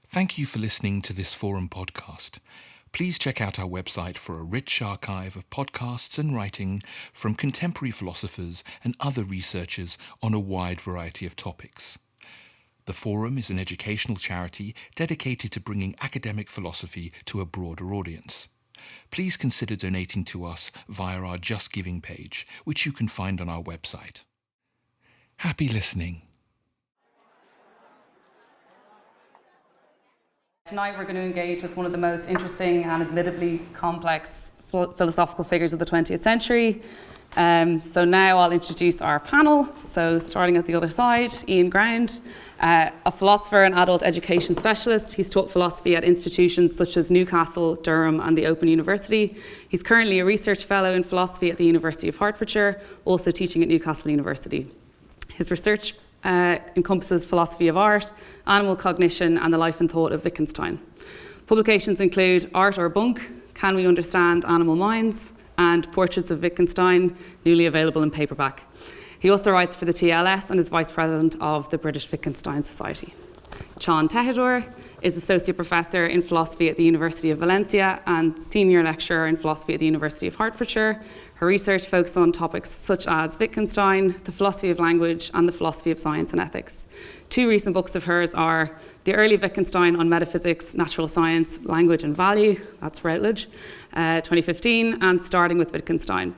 Thank you for listening to this forum podcast. Please check out our website for a rich archive of podcasts and writing from contemporary philosophers and other researchers on a wide variety of topics. The Forum is an educational charity dedicated to bringing academic philosophy to a broader audience. Please consider donating to us via our Just Giving page, which you can find on our website. Happy listening. Tonight we're going to engage with one of the most interesting and admittedly complex philosophical figures of the 20th century. So now I'll introduce our panel. So starting at the other side, Ian Ground, a philosopher and adult education specialist. He's taught philosophy at institutions such as Newcastle, Durham and the Open University. He's currently a research fellow in philosophy at the University of Hertfordshire, also teaching at Newcastle University. His research encompasses philosophy of art, animal cognition and the life and thought of Wittgenstein. Publications include Art or Bunk, Can We Understand Animal Minds, and Portraits of Wittgenstein, newly available in paperback. He also writes for the TLS and is Vice President of the British Wittgenstein Society. Sean Tejedor is Associate Professor in Philosophy at the University of Valencia and Senior Lecturer in Philosophy at the University of Hertfordshire. Her research focuses on topics such as Wittgenstein, the philosophy of language, and the philosophy of science and ethics. Two recent books of hers are The Early Wittgenstein on Metaphysics, Natural Science, Language and Value, that's Routledge, 2015, and Starting with Wittgenstein.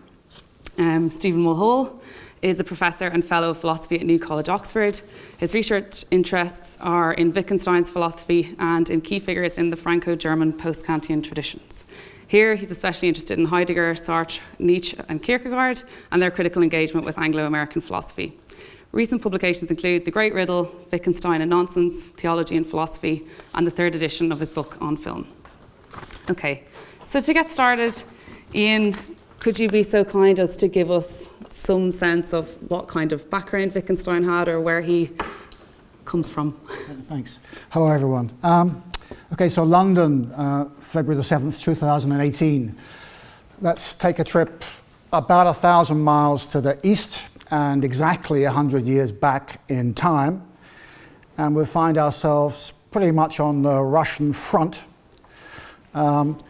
Stephen Mulhall is a professor and fellow of philosophy at New College, Oxford. His research interests are in Wittgenstein's philosophy and in key figures in the Franco-German post-Kantian traditions. Here, he's especially interested in Heidegger, Sartre, Nietzsche and Kierkegaard and their critical engagement with Anglo-American philosophy. Recent publications include The Great Riddle, Wittgenstein and Nonsense, Theology and Philosophy, and the third edition of his book on film. Okay, so to get started, Ian, could you be so kind as to give us some sense of what kind of background Wittgenstein had or where he comes from? Thanks. Hello, everyone. Okay, so London, February the 7th, 2018. Let's take a trip about 1,000 miles to the east and exactly 100 years back in time. And we'll find ourselves pretty much on the Russian front,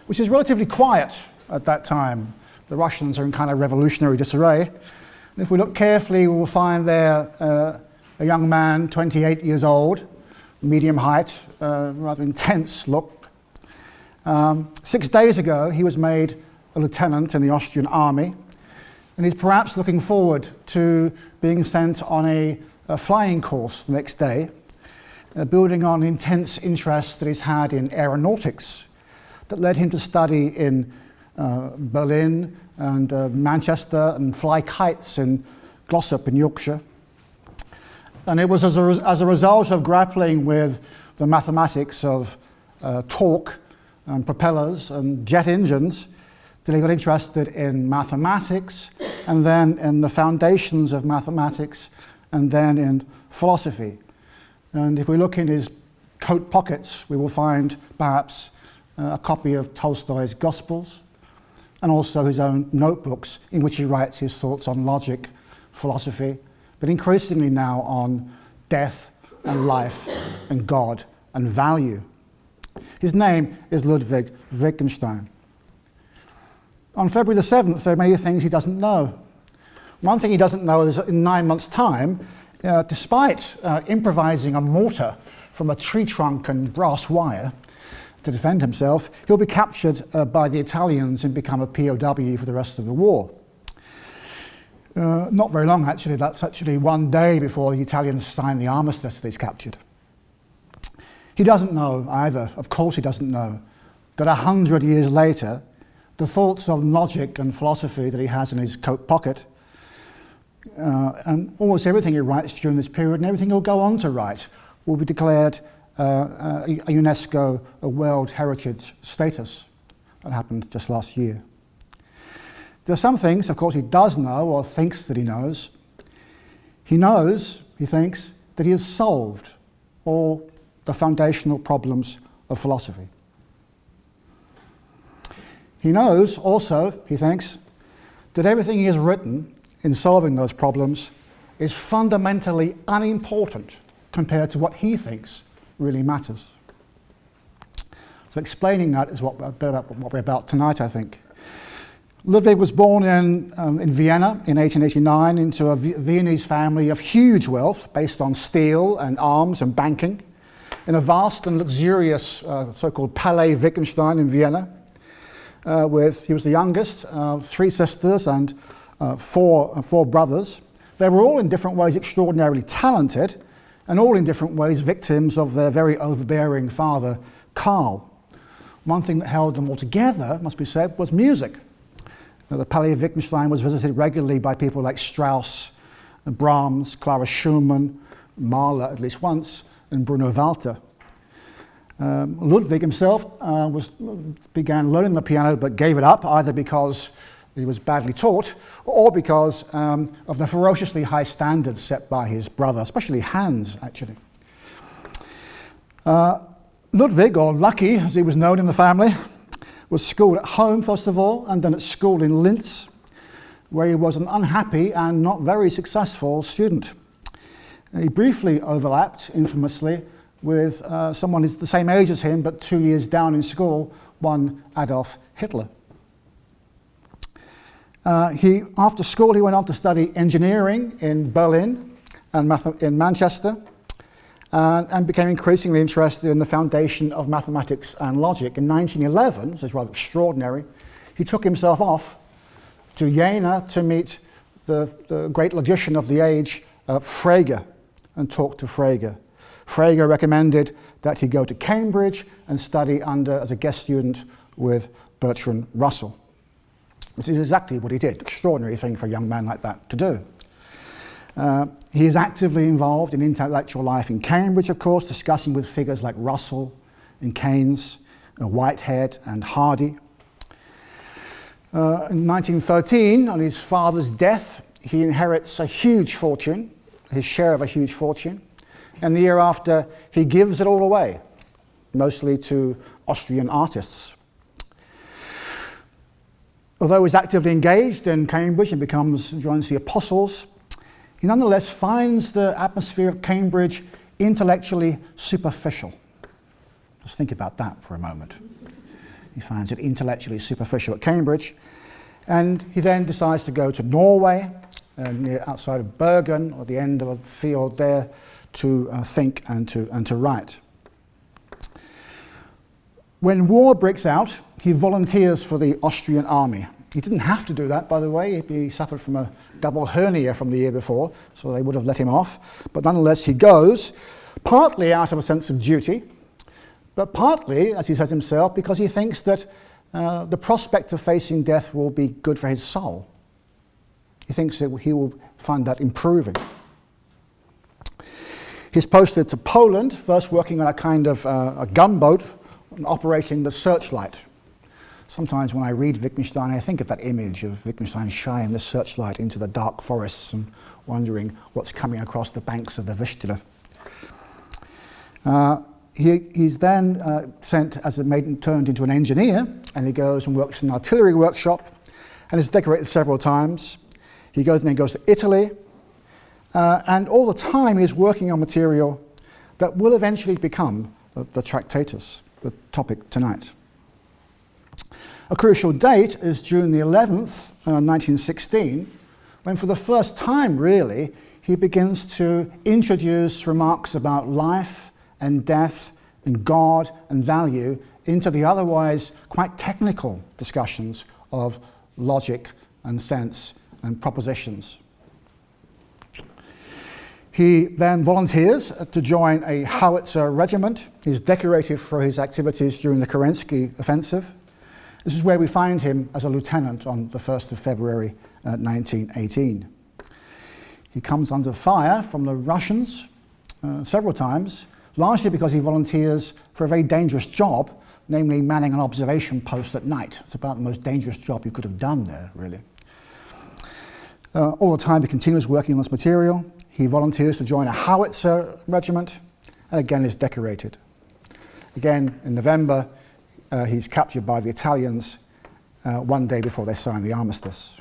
which is relatively quiet at that time. The Russians are in kind of revolutionary disarray. And if we look carefully, we will find there a young man, 28 years old, medium height, rather intense look. 6 days ago, he was made a lieutenant in the Austrian army, and he's perhaps looking forward to being sent on a flying course the next day, building on intense interest that he's had in aeronautics that led him to study in Berlin and Manchester and fly kites in Glossop in Yorkshire. And it was as a result of grappling with the mathematics of torque and propellers and jet engines that he got interested in mathematics and then in the foundations of mathematics and then in philosophy. And if we look in his coat pockets, we will find perhaps a copy of Tolstoy's Gospels and also his own notebooks in which he writes his thoughts on logic, philosophy, but increasingly now on death and life and God and value. His name is Ludwig Wittgenstein. On February the 7th, there are many things he doesn't know. One thing he doesn't know is that in 9 months' time, despite improvising a mortar from a tree trunk and brass wire to defend himself, he'll be captured by the Italians and become a POW for the rest of the war. Not very long, actually. That's actually 1 day before the Italians sign the armistice that he's captured. He doesn't know either, of course he doesn't know, that 100 years later, the thoughts on logic and philosophy that he has in his coat pocket, and almost everything he writes during this period and everything he'll go on to write, will be declared a UNESCO World Heritage status. That happened just last year. There are some things, of course, he does know or thinks that he knows. He knows, he thinks, that he has solved all the foundational problems of philosophy. He knows also, he thinks, that everything he has written in solving those problems is fundamentally unimportant compared to what he thinks really matters. So explaining that is what we're about tonight, I think. Ludwig was born in Vienna in 1889 into a Viennese family of huge wealth based on steel and arms and banking in a vast and luxurious so-called Palais Wittgenstein in Vienna. He was the youngest, 3 sisters and 4 brothers. They were all in different ways extraordinarily talented and all in different ways victims of their very overbearing father, Karl. One thing that held them all together, must be said, was music. The Palais Wittgenstein was visited regularly by people like Strauss, Brahms, Clara Schumann, Mahler at least once, and Bruno Walter. Ludwig himself began learning the piano but gave it up, either because he was badly taught or because of the ferociously high standards set by his brother, especially Hans, actually. Ludwig, or Lucky as he was known in the family, was schooled at home first of all, and then at school in Linz, where he was an unhappy and not very successful student. He briefly overlapped, infamously, with someone who's the same age as him, but 2 years down in school, one Adolf Hitler. After school, he went on to study engineering in Berlin and in Manchester, and became increasingly interested in the foundation of mathematics and logic. In 1911, this is rather extraordinary, he took himself off to Jena to meet the great logician of the age, Frege, and talk to Frege. Frege recommended that he go to Cambridge and study as a guest student with Bertrand Russell. Which is exactly what he did. Extraordinary thing for a young man like that to do. He is actively involved in intellectual life in Cambridge, of course, discussing with figures like Russell and Keynes, Whitehead and Hardy. In 1913, on his father's death, he inherits a huge fortune, his share of a huge fortune, and the year after, he gives it all away, mostly to Austrian artists. Although he's actively engaged in Cambridge and joins the Apostles, he nonetheless finds the atmosphere of Cambridge intellectually superficial. Just think about that for a moment. He finds it intellectually superficial at Cambridge, and he then decides to go to Norway, outside of Bergen, or the end of a field there, to think and to write. When war breaks out, he volunteers for the Austrian army. He didn't have to do that, by the way. He suffered from a double hernia from the year before, so they would have let him off. But nonetheless, he goes, partly out of a sense of duty, but partly, as he says himself, because he thinks that the prospect of facing death will be good for his soul. He thinks that he will find that improving. He's posted to Poland, first working on a kind of a gunboat, operating the searchlight. Sometimes when I read Wittgenstein, I think of that image of Wittgenstein shining the searchlight into the dark forests and wondering what's coming across the banks of the Vistula. He's then turned into an engineer, and he goes and works in an artillery workshop and is decorated several times. He goes to Italy, and all the time he's working on material that will eventually become the Tractatus, the topic tonight. A crucial date is June the 11th, 1916, when for the first time, really, he begins to introduce remarks about life and death and God and value into the otherwise quite technical discussions of logic and sense and propositions. He then volunteers to join a howitzer regiment. He's decorated for his activities during the Kerensky offensive. This is where we find him as a lieutenant on the 1st of February 1918. He comes under fire from the Russians several times, largely because he volunteers for a very dangerous job, namely manning an observation post at night. It's about the most dangerous job you could have done there, really. All the time he continues working on this material. He volunteers to join a howitzer regiment, and again is decorated. Again, in November, he's captured by the Italians one day before they sign the armistice.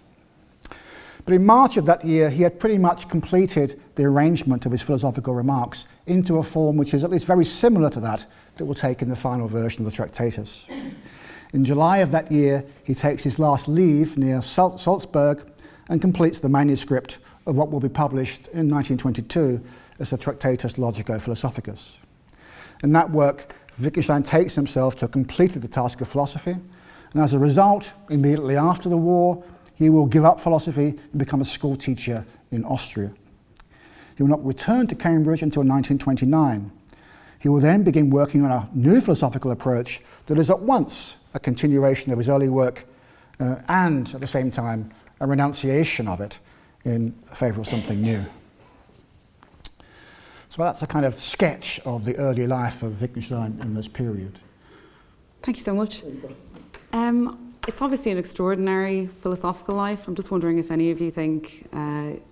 But in March of that year, he had pretty much completed the arrangement of his philosophical remarks into a form which is at least very similar to that we'll take in the final version of the Tractatus. In July of that year, he takes his last leave near Salzburg and completes the manuscript of what will be published in 1922 as the Tractatus Logico-Philosophicus. In that work, Wittgenstein takes himself to have completed the task of philosophy, and as a result, immediately after the war, he will give up philosophy and become a school teacher in Austria. He will not return to Cambridge until 1929. He will then begin working on a new philosophical approach that is at once a continuation of his early work and, at the same time, a renunciation of it in favour of something new. So that's a kind of sketch of the early life of Wittgenstein in this period. Thank you so much. It's obviously an extraordinary philosophical life. I'm just wondering if any of you think,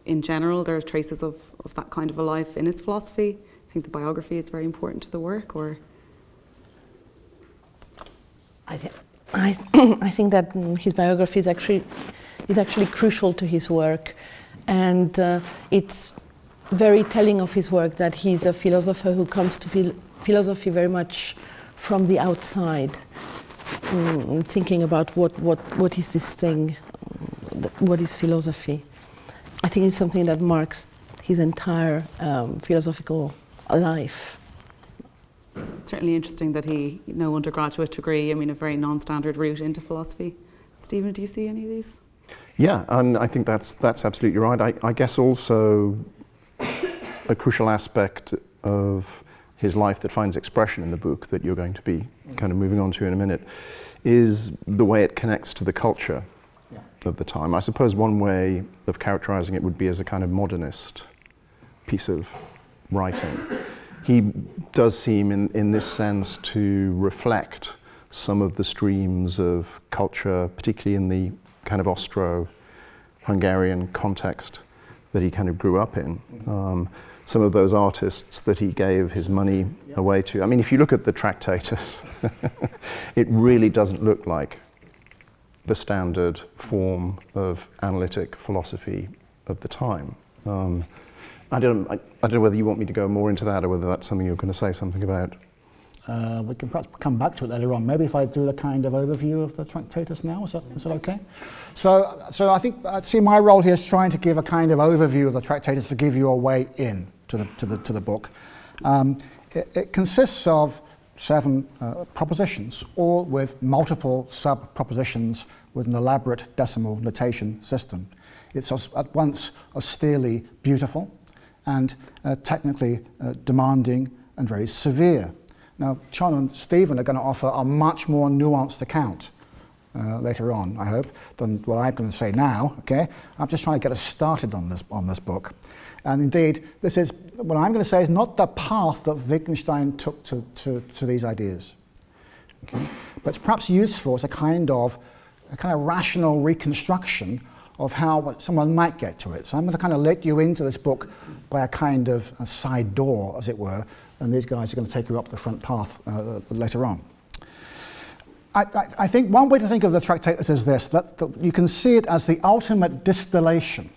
in general, there are traces of that kind of a life in his philosophy. I think the biography is very important to the work, or? I think that his biography is actually crucial to his work, and it's very telling of his work that he's a philosopher who comes to philosophy very much from the outside, thinking about what is this thing, what is philosophy. I think it's something that marks his entire philosophical life. Certainly interesting that he, undergraduate degree, a very non-standard route into philosophy. Stephen, do you see any of these? Yeah, and I think that's absolutely right. I guess also a crucial aspect of his life that finds expression in the book that you're going to be kind of moving on to in a minute is the way it connects to the culture of the time. I suppose one way of characterizing it would be as a kind of modernist piece of writing. He does seem in this sense to reflect some of the streams of culture, particularly in the kind of Austro-Hungarian context that he kind of grew up in. Some of those artists that he gave his money away to. If you look at the Tractatus, it really doesn't look like the standard form of analytic philosophy of the time. I don't know whether you want me to go more into that or whether that's something you're going to say something about. We can perhaps come back to it later on. Maybe if I do the kind of overview of the Tractatus now, is that okay? So I think, see, my role here is trying to give a kind of overview of the Tractatus to give you a way in to the book. It consists of 7 propositions, all with multiple sub-propositions with an elaborate decimal notation system. It's at once austerely beautiful and technically demanding and very severe. Now, John and Stephen are going to offer a much more nuanced account later on, I hope, than what I'm going to say now. Okay, I'm just trying to get us started on this book, and indeed, this is what I'm going to say is not the path that Wittgenstein took to these ideas. Okay, but it's perhaps useful as a kind of rational reconstruction of how someone might get to it. So I'm going to kind of let you into this book by a kind of a side door, as it were, and these guys are going to take you up the front path later on. I think one way to think of the Tractatus is this, that you can see it as the ultimate distillation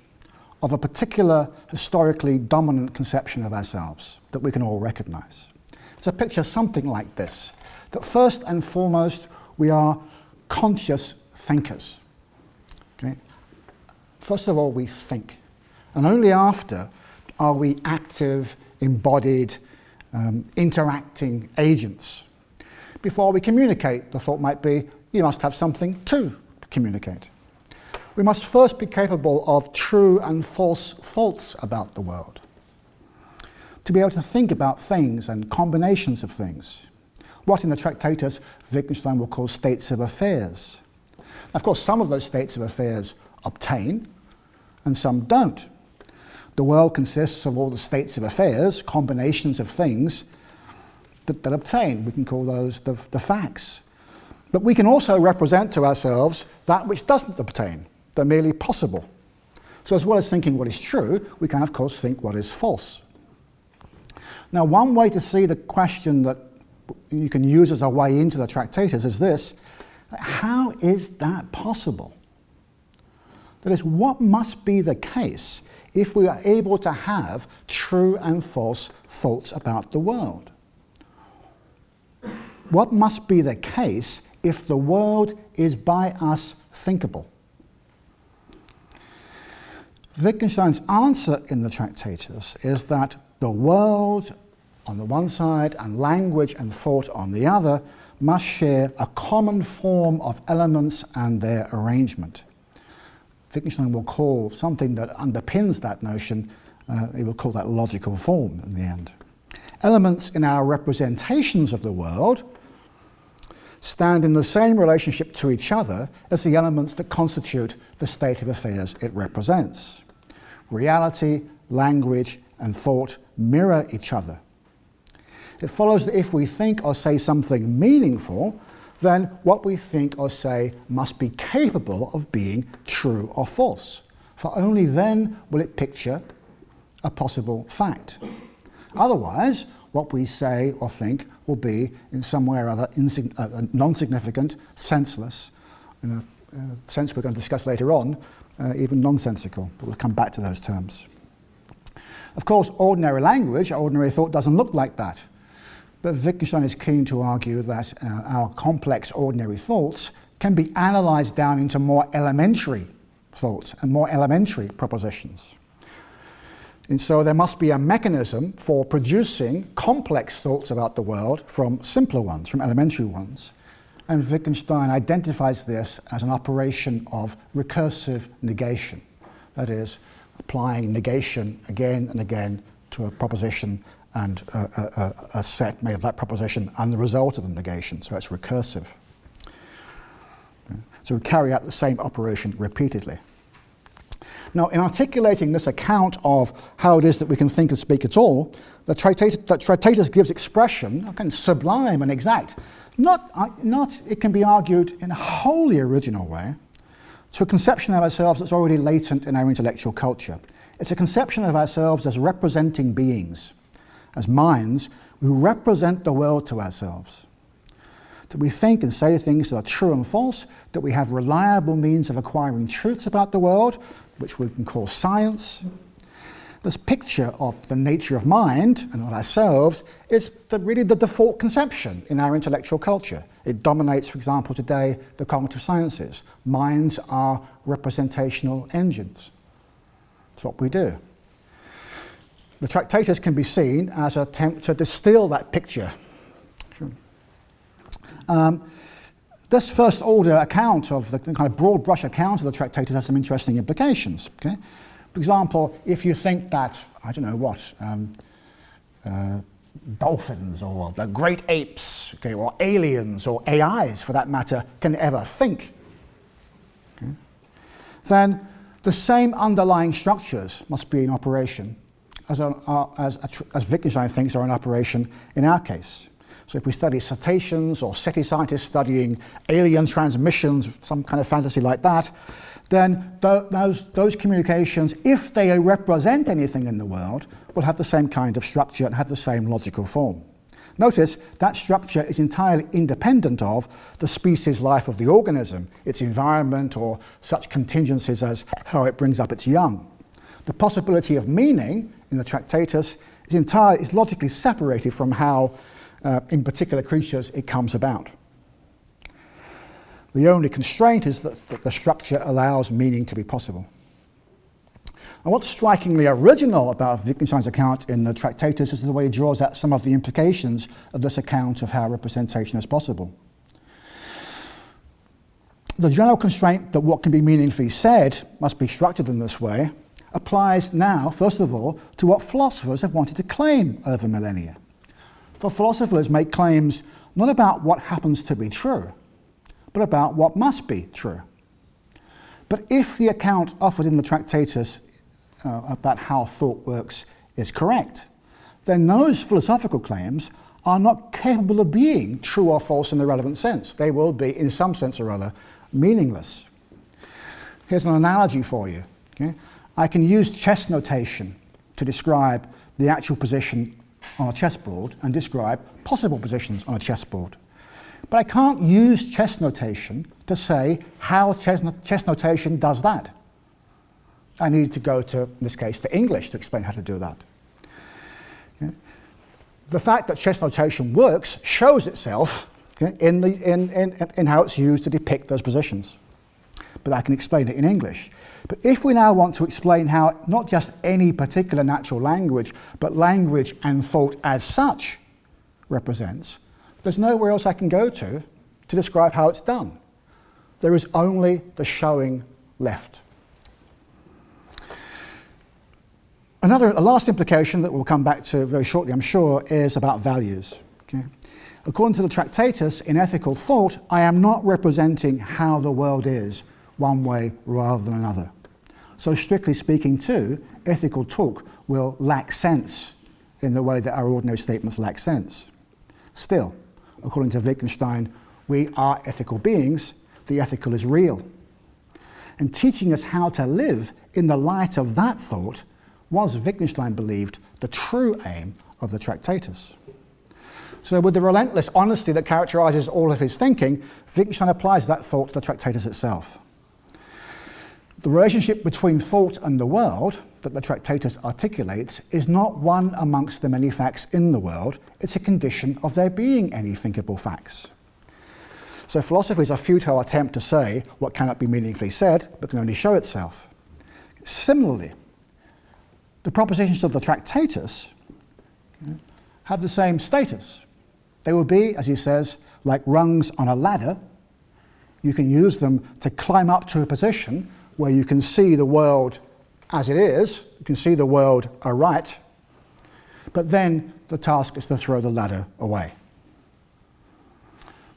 of a particular historically dominant conception of ourselves that we can all recognize. So picture something like this, that first and foremost we are conscious thinkers. Okay? First of all, we think, and only after are we active, embodied, interacting agents. Before we communicate, the thought might be, you must have something to communicate. We must first be capable of true and false thoughts about the world, to be able to think about things and combinations of things, what in the Tractatus Wittgenstein will call states of affairs. Of course, some of those states of affairs obtain, and some don't. The world consists of all the states of affairs, combinations of things that obtain. We can call those the facts. But we can also represent to ourselves that which doesn't obtain. They're merely possible. So as well as thinking what is true, we can of course think what is false. Now, one way to see the question that you can use as a way into the Tractatus is this: how is that possible? That is, what must be the case if we are able to have true and false thoughts about the world? What must be the case if the world is by us thinkable? Wittgenstein's answer in the Tractatus is that the world on the one side and language and thought on the other must share a common form of elements and their arrangement. Wittgenstein will call something that underpins that notion, he will call that logical form in the end. Elements in our representations of the world stand in the same relationship to each other as the elements that constitute the state of affairs it represents. Reality, language, and thought mirror each other. It follows that if we think or say something meaningful, then what we think or say must be capable of being true or false, for only then will it picture a possible fact. Otherwise, what we say or think will be in some way or other non-significant, senseless, in a sense we're going to discuss later on, even nonsensical, but we'll come back to those terms. Of course, ordinary language, ordinary thought doesn't look like that. But Wittgenstein is keen to argue that our complex ordinary thoughts can be analysed down into more elementary thoughts and more elementary propositions. And so there must be a mechanism for producing complex thoughts about the world from simpler ones, from elementary ones. And Wittgenstein identifies this as an operation of recursive negation. That is, applying negation again and again to a proposition and a set made of that proposition and the result of the negation, so it's recursive. So we carry out the same operation repeatedly. Now, in articulating this account of how it is that we can think and speak at all, the Tractatus gives expression, kind of sublime and exact, not, it can be argued, in a wholly original way, to a conception of ourselves that's already latent in our intellectual culture. It's a conception of ourselves as representing beings, as minds who represent the world to ourselves. That we think and say things that are true and false, that we have reliable means of acquiring truths about the world, which we can call science. This picture of the nature of mind and of ourselves is really the default conception in our intellectual culture. It dominates, for example, today, the cognitive sciences. Minds are representational engines. That's what we do. The Tractatus can be seen as an attempt to distill that picture. This first order account of the kind of broad brush account of the Tractatus has some interesting implications. Okay? For example, if you think that, I don't know what, dolphins or the great apes, okay, or aliens or AIs for that matter can ever think, okay, then the same underlying structures must be in operation as Wittgenstein thinks are in operation in our case. So if we study cetaceans or SETI scientists studying alien transmissions, some kind of fantasy like that, then those communications, if they represent anything in the world, will have the same kind of structure and have the same logical form. Notice that structure is entirely independent of the species life of the organism, its environment, or such contingencies as how it brings up its young. The possibility of meaning in the Tractatus is logically separated from how in particular creatures it comes about. The only constraint is that the structure allows meaning to be possible. And what's strikingly original about Wittgenstein's account in the Tractatus is the way he draws out some of the implications of this account of how representation is possible. The general constraint that what can be meaningfully said must be structured in this way applies now, first of all, to what philosophers have wanted to claim over millennia. For philosophers make claims not about what happens to be true, but about what must be true. But if the account offered in the Tractatus about how thought works is correct, then those philosophical claims are not capable of being true or false in the relevant sense. They will be, in some sense or other, meaningless. Here's an analogy for you. Okay? I can use chess notation to describe the actual position on a chessboard and describe possible positions on a chessboard. But I can't use chess notation to say how chess notation does that. I need to go to, in this case, to English to explain how to do that. Okay. The fact that chess notation works shows itself, okay, in how it's used to depict those positions. But I can explain it in English. But if we now want to explain how not just any particular natural language, but language and thought as such represents, there's nowhere else I can go to describe how it's done. There is only the showing left. A last implication that we'll come back to very shortly, I'm sure, is about values. Okay? According to the Tractatus, in ethical thought, I am not representing how the world is one way rather than another. So strictly speaking too, ethical talk will lack sense in the way that our ordinary statements lack sense. Still, according to Wittgenstein, we are ethical beings, the ethical is real. And teaching us how to live in the light of that thought was, Wittgenstein believed, the true aim of the Tractatus. So with the relentless honesty that characterizes all of his thinking, Wittgenstein applies that thought to the Tractatus itself. The relationship between thought and the world that the Tractatus articulates is not one amongst the many facts in the world, it's a condition of there being any thinkable facts. So philosophy is a futile attempt to say what cannot be meaningfully said, but can only show itself. Similarly, the propositions of the Tractatus have the same status. They will be, as he says, like rungs on a ladder. You can use them to climb up to a position where you can see the world as it is, you can see the world aright, but then the task is to throw the ladder away.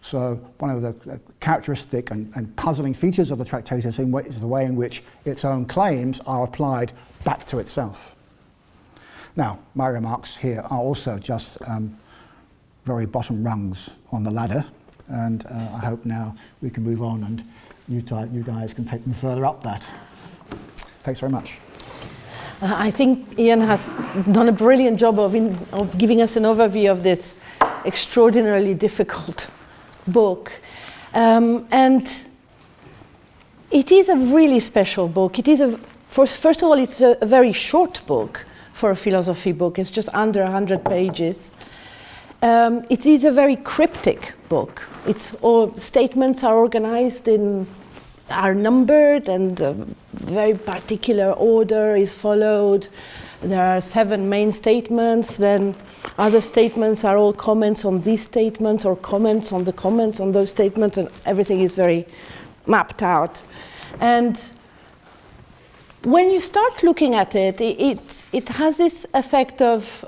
So one of the characteristic and puzzling features of the Tractatus is the way in which its own claims are applied back to itself. Now, my remarks here are also just very bottom rungs on the ladder, and I hope now we can move on and you guys can take them further up that. Thanks very much. I think Ian has done a brilliant job of giving us an overview of this extraordinarily difficult book. And it is a really special book. It is first of all, it's a very short book for a philosophy book. It's just under 100 pages. It is a very cryptic book. All statements are organized are numbered, and a very particular order is followed. There are 7 main statements, then other statements are all comments on these statements or comments on those statements, and everything is very mapped out. And when you start looking at it, it has this effect of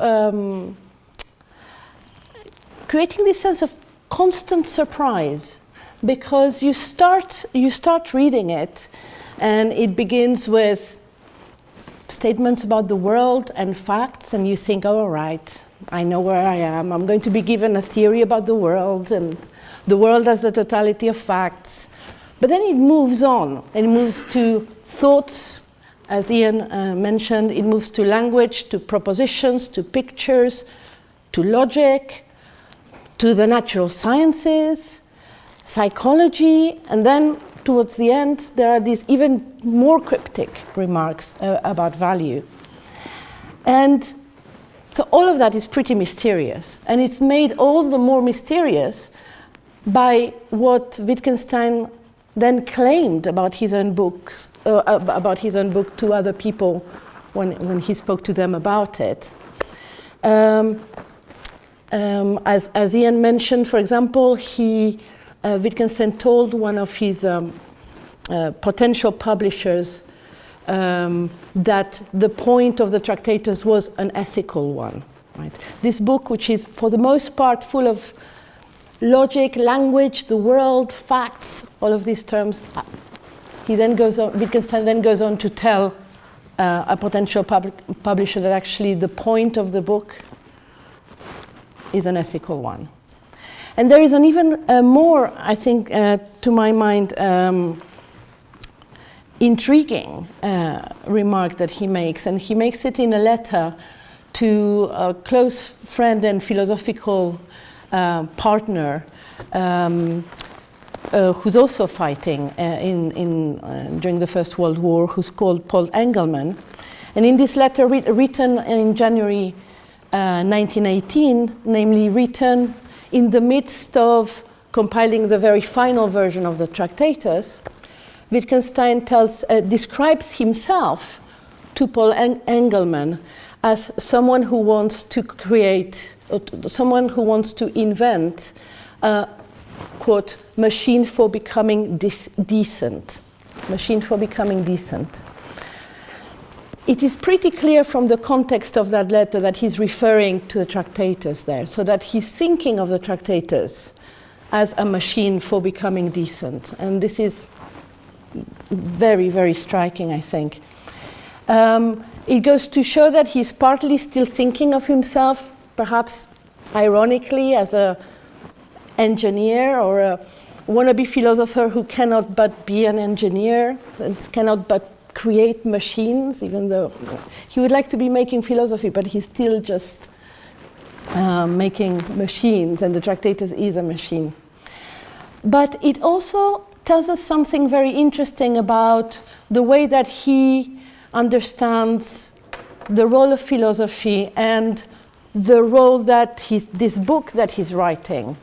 creating this sense of constant surprise, because you start reading it, and it begins with statements about the world and facts, and you think, oh, all right, I know where I am. I'm going to be given a theory about the world, and the world as the totality of facts. But then it moves on. It moves to thoughts, as Ian mentioned. It moves to language, to propositions, to pictures, to logic, to the natural sciences, psychology, and then towards the end there are these even more cryptic remarks about value. And so all of that is pretty mysterious, and it's made all the more mysterious by what Wittgenstein then claimed about his own books, about his own book to other people when he spoke to them about it. As Ian mentioned, for example, Wittgenstein told one of his potential publishers that the point of the Tractatus was an ethical one. Right? This book, which is for the most part full of logic, language, the world, facts, all of these terms, Wittgenstein then goes on to tell a potential publisher that actually the point of the book is an ethical one. And there is an even more, I think, to my mind, intriguing remark that he makes, and he makes it in a letter to a close friend and philosophical partner, who's also fighting during the First World War, who's called Paul Engelmann. And in this letter written in January 1918, namely written in the midst of compiling the very final version of the Tractatus, Wittgenstein describes himself to Paul Engelmann as someone who wants to create, someone who wants to invent a, quote, machine for becoming decent. Machine for becoming decent. It is pretty clear from the context of that letter that he's referring to the Tractatus there, so that he's thinking of the Tractatus as a machine for becoming decent. And this is very, very striking, I think. It goes to show that he's partly still thinking of himself, perhaps ironically, as an engineer or a wannabe philosopher who cannot but be an engineer and cannot but create machines, even though he would like to be making philosophy, but he's still just making machines, and the Tractatus is a machine. But it also tells us something very interesting about the way that he understands the role of philosophy and the role that this book that he's writing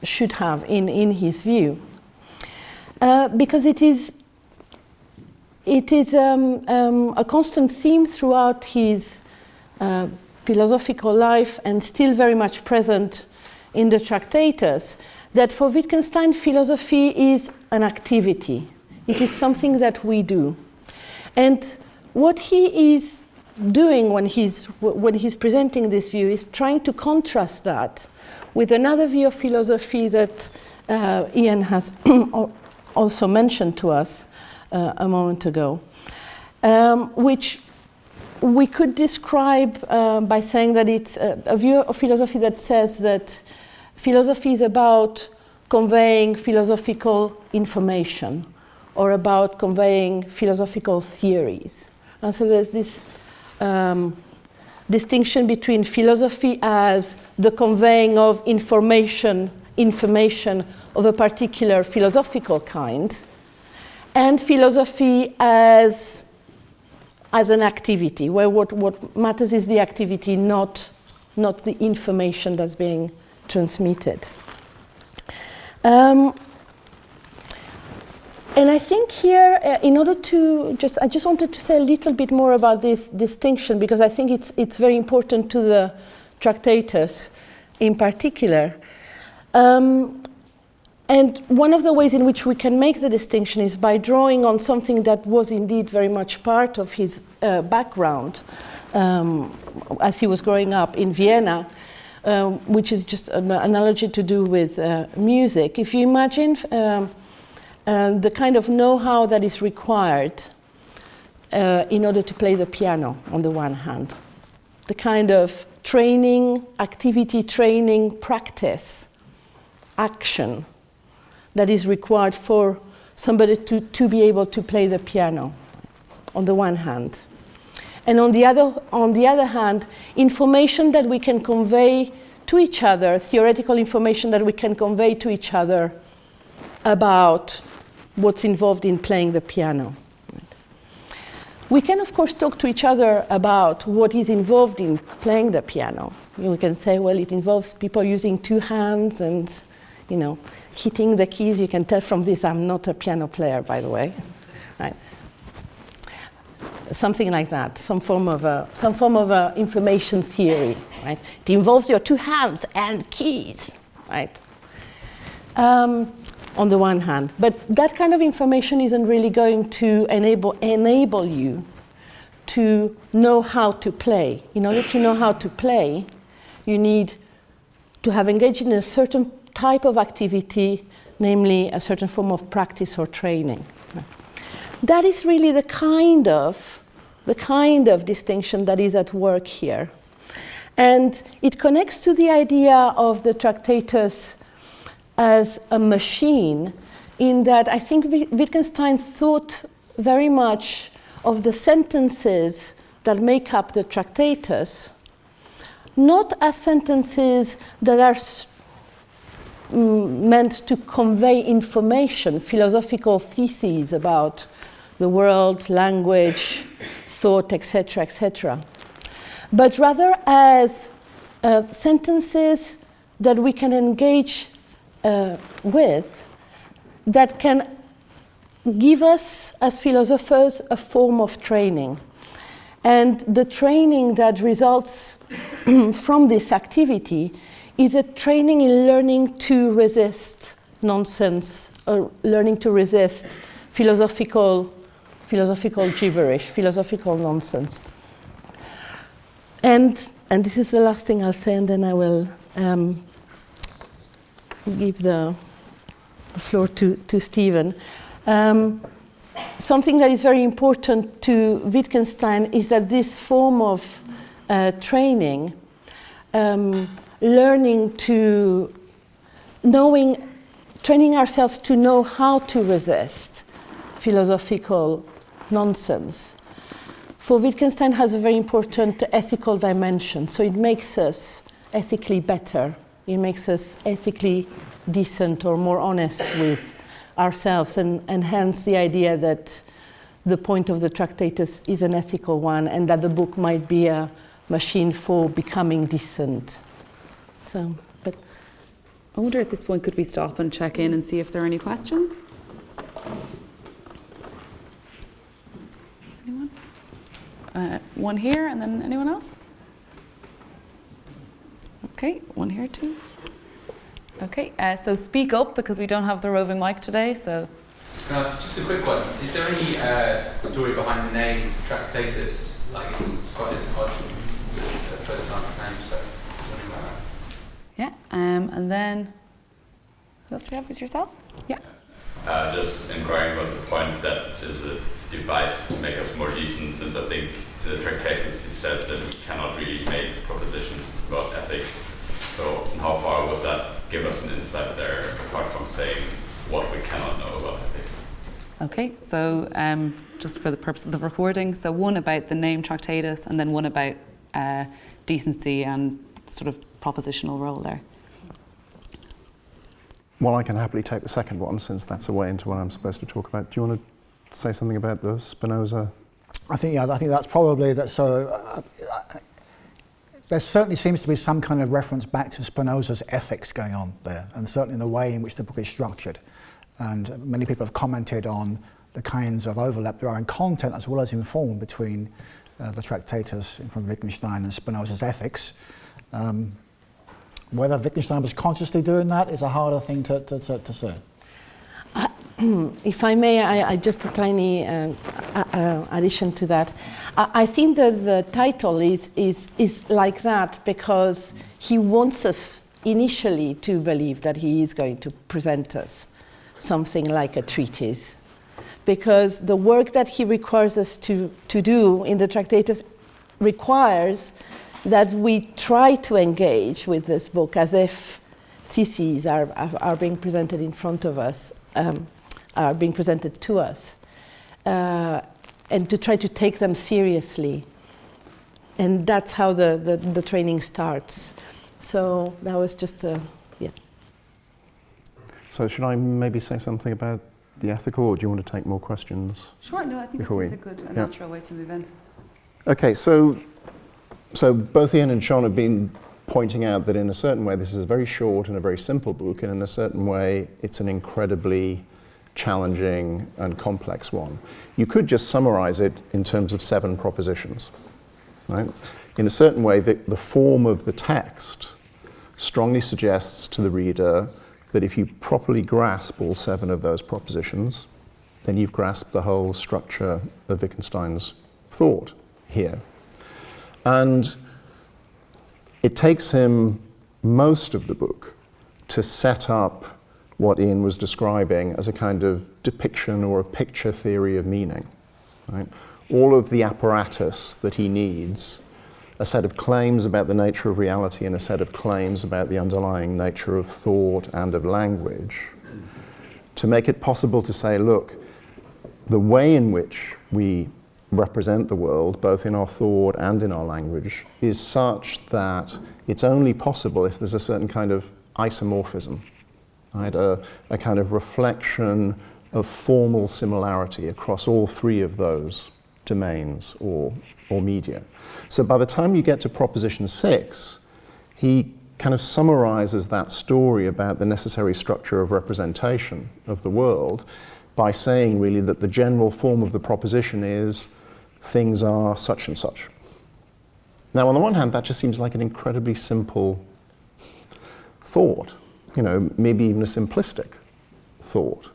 should have in his view. Because it is a constant theme throughout his philosophical life, and still very much present in the Tractatus, that for Wittgenstein philosophy is an activity. It is something that we do. And what he is doing when he's presenting this view is trying to contrast that with another view of philosophy that Ian has also mentioned to us a moment ago, which we could describe by saying that it's a view of philosophy that says that philosophy is about conveying philosophical information or about conveying philosophical theories. And so there's this distinction between philosophy as the conveying of information of a particular philosophical kind, and philosophy as an activity, where what matters is the activity, not the information that's being transmitted. And I think here, in order to I just wanted to say a little bit more about this distinction, because I think it's very important to the Tractatus in particular. And one of the ways in which we can make the distinction is by drawing on something that was indeed very much part of his background as he was growing up in Vienna, which is just an analogy to do with music. If you imagine the kind of know-how that is required in order to play the piano, on the one hand, the kind of training, activity training, practice, action that is required for somebody to be able to play the piano, on the one hand. And on the other hand, information that we can convey to each other, theoretical information that we can convey to each other about what's involved in playing the piano. We can, of course, talk to each other about what is involved in playing the piano. We can say, well, it involves people using two hands and, hitting the keys. You can tell from this I'm not a piano player, by the way. Right? Something like that, some form of a information theory. Right? It involves your two hands and keys, right? On the one hand, but that kind of information isn't really going to enable you to know how to play. In order to know how to play, you need to have engaged in a certain type of activity, namely a certain form of practice or training. That is really the kind of distinction that is at work here. And it connects to the idea of the Tractatus as a machine, in that I think Wittgenstein thought very much of the sentences that make up the Tractatus, not as sentences that are meant to convey information, philosophical theses about the world, language, thought, etc., etc., but rather as sentences that we can engage with, that can give us, as philosophers, a form of training. And the training that results from this activity is a training in learning to resist nonsense, or learning to resist philosophical gibberish, philosophical nonsense. And this is the last thing I'll say, and then I will give the floor to Stephen. Something that is very important to Wittgenstein is that this form of training, training ourselves to know how to resist philosophical nonsense, for Wittgenstein has a very important ethical dimension. So it makes us ethically better. It makes us ethically decent or more honest with ourselves, and hence the idea that the point of the Tractatus is an ethical one, and that the book might be a machine for becoming decent. So, but I wonder at this point, could we stop and check in and see if there are any questions? Anyone? One here, and then anyone else? Okay, one here too. Okay, so speak up, because we don't have the roving mic today, so. Just a quick one. Is there any story behind the name Tractatus? Like, it's quite an odd first glance name, so wondering about that. Yeah, and then, who else do you have? Is yourself? Yeah. Just inquiring about the point that is a device to make us more decent, since I think in the Tractatus he says that we cannot really make propositions about ethics. So how far would that give us an insight there, apart from saying what we cannot know about ethics? Okay, so just for the purposes of recording, so one about the name Tractatus, and then one about decency and sort of propositional role there. Well, I can happily take the second one, since that's a way into what I'm supposed to talk about. Do you want to say something about the Spinoza? I think that's probably that. So there certainly seems to be some kind of reference back to Spinoza's ethics going on there, and certainly in the way in which the book is structured. And many people have commented on the kinds of overlap there are in content as well as in form between the Tractatus from Wittgenstein and Spinoza's ethics. Whether Wittgenstein was consciously doing that is a harder thing to say. If I may, I just a tiny addition to that. I think that the title is like that because he wants us initially to believe that he is going to present us something like a treatise, because the work that he requires us to do in the Tractatus requires that we try to engage with this book as if theses are being presented in front of us, are being presented to us, and to try to take them seriously. And that's how the training starts. So that was just yeah. So should I maybe say something about the ethical, or do you want to take more questions? Sure, no, I think Before this we- is a good, yeah. natural way to move in. Okay, so both Ian and Sean have been pointing out that in a certain way this is a very short and a very simple book, and in a certain way it's an incredibly challenging and complex one. You could just summarize it in terms of 7 propositions, right? In a certain way, the form of the text strongly suggests to the reader that if you properly grasp all 7 of those propositions, then you've grasped the whole structure of Wittgenstein's thought here. And it takes him most of the book to set up what Ian was describing as a kind of depiction or a picture theory of meaning, right? All of the apparatus that he needs, a set of claims about the nature of reality and a set of claims about the underlying nature of thought and of language, to make it possible to say, look, the way in which we represent the world, both in our thought and in our language, is such that it's only possible if there's a certain kind of isomorphism right? A kind of reflection of formal similarity across all three of those domains or media. So by the time you get to proposition 6, he kind of summarizes that story about the necessary structure of representation of the world by saying really that the general form of the proposition is things are such and such. Now, on the one hand, that just seems like an incredibly simple thought, maybe even a simplistic thought.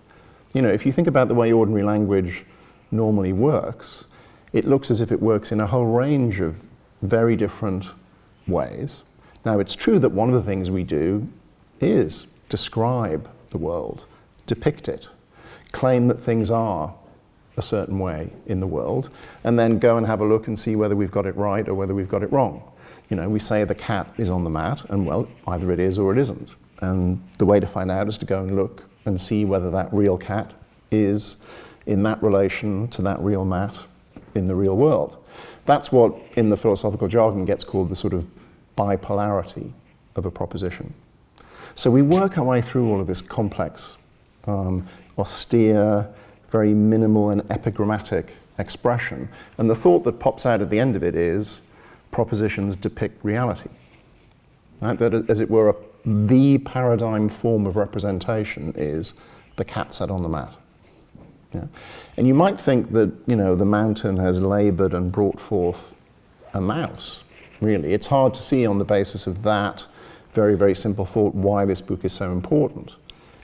If you think about the way ordinary language normally works, it looks as if it works in a whole range of very different ways. Now, it's true that one of the things we do is describe the world, depict it, claim that things are a certain way in the world, and then go and have a look and see whether we've got it right or whether we've got it wrong. We say the cat is on the mat, and well, either it is or it isn't. And the way to find out is to go and look and see whether that real cat is in that relation to that real mat in the real world. That's what, in the philosophical jargon, gets called the sort of bipolarity of a proposition. So we work our way through all of this complex, austere, very minimal and epigrammatic expression. And the thought that pops out at the end of it is propositions depict reality. Right? That, as it were, the paradigm form of representation is the cat sat on the mat. Yeah. And you might think that, the mountain has labored and brought forth a mouse, really. It's hard to see on the basis of that very, very simple thought why this book is so important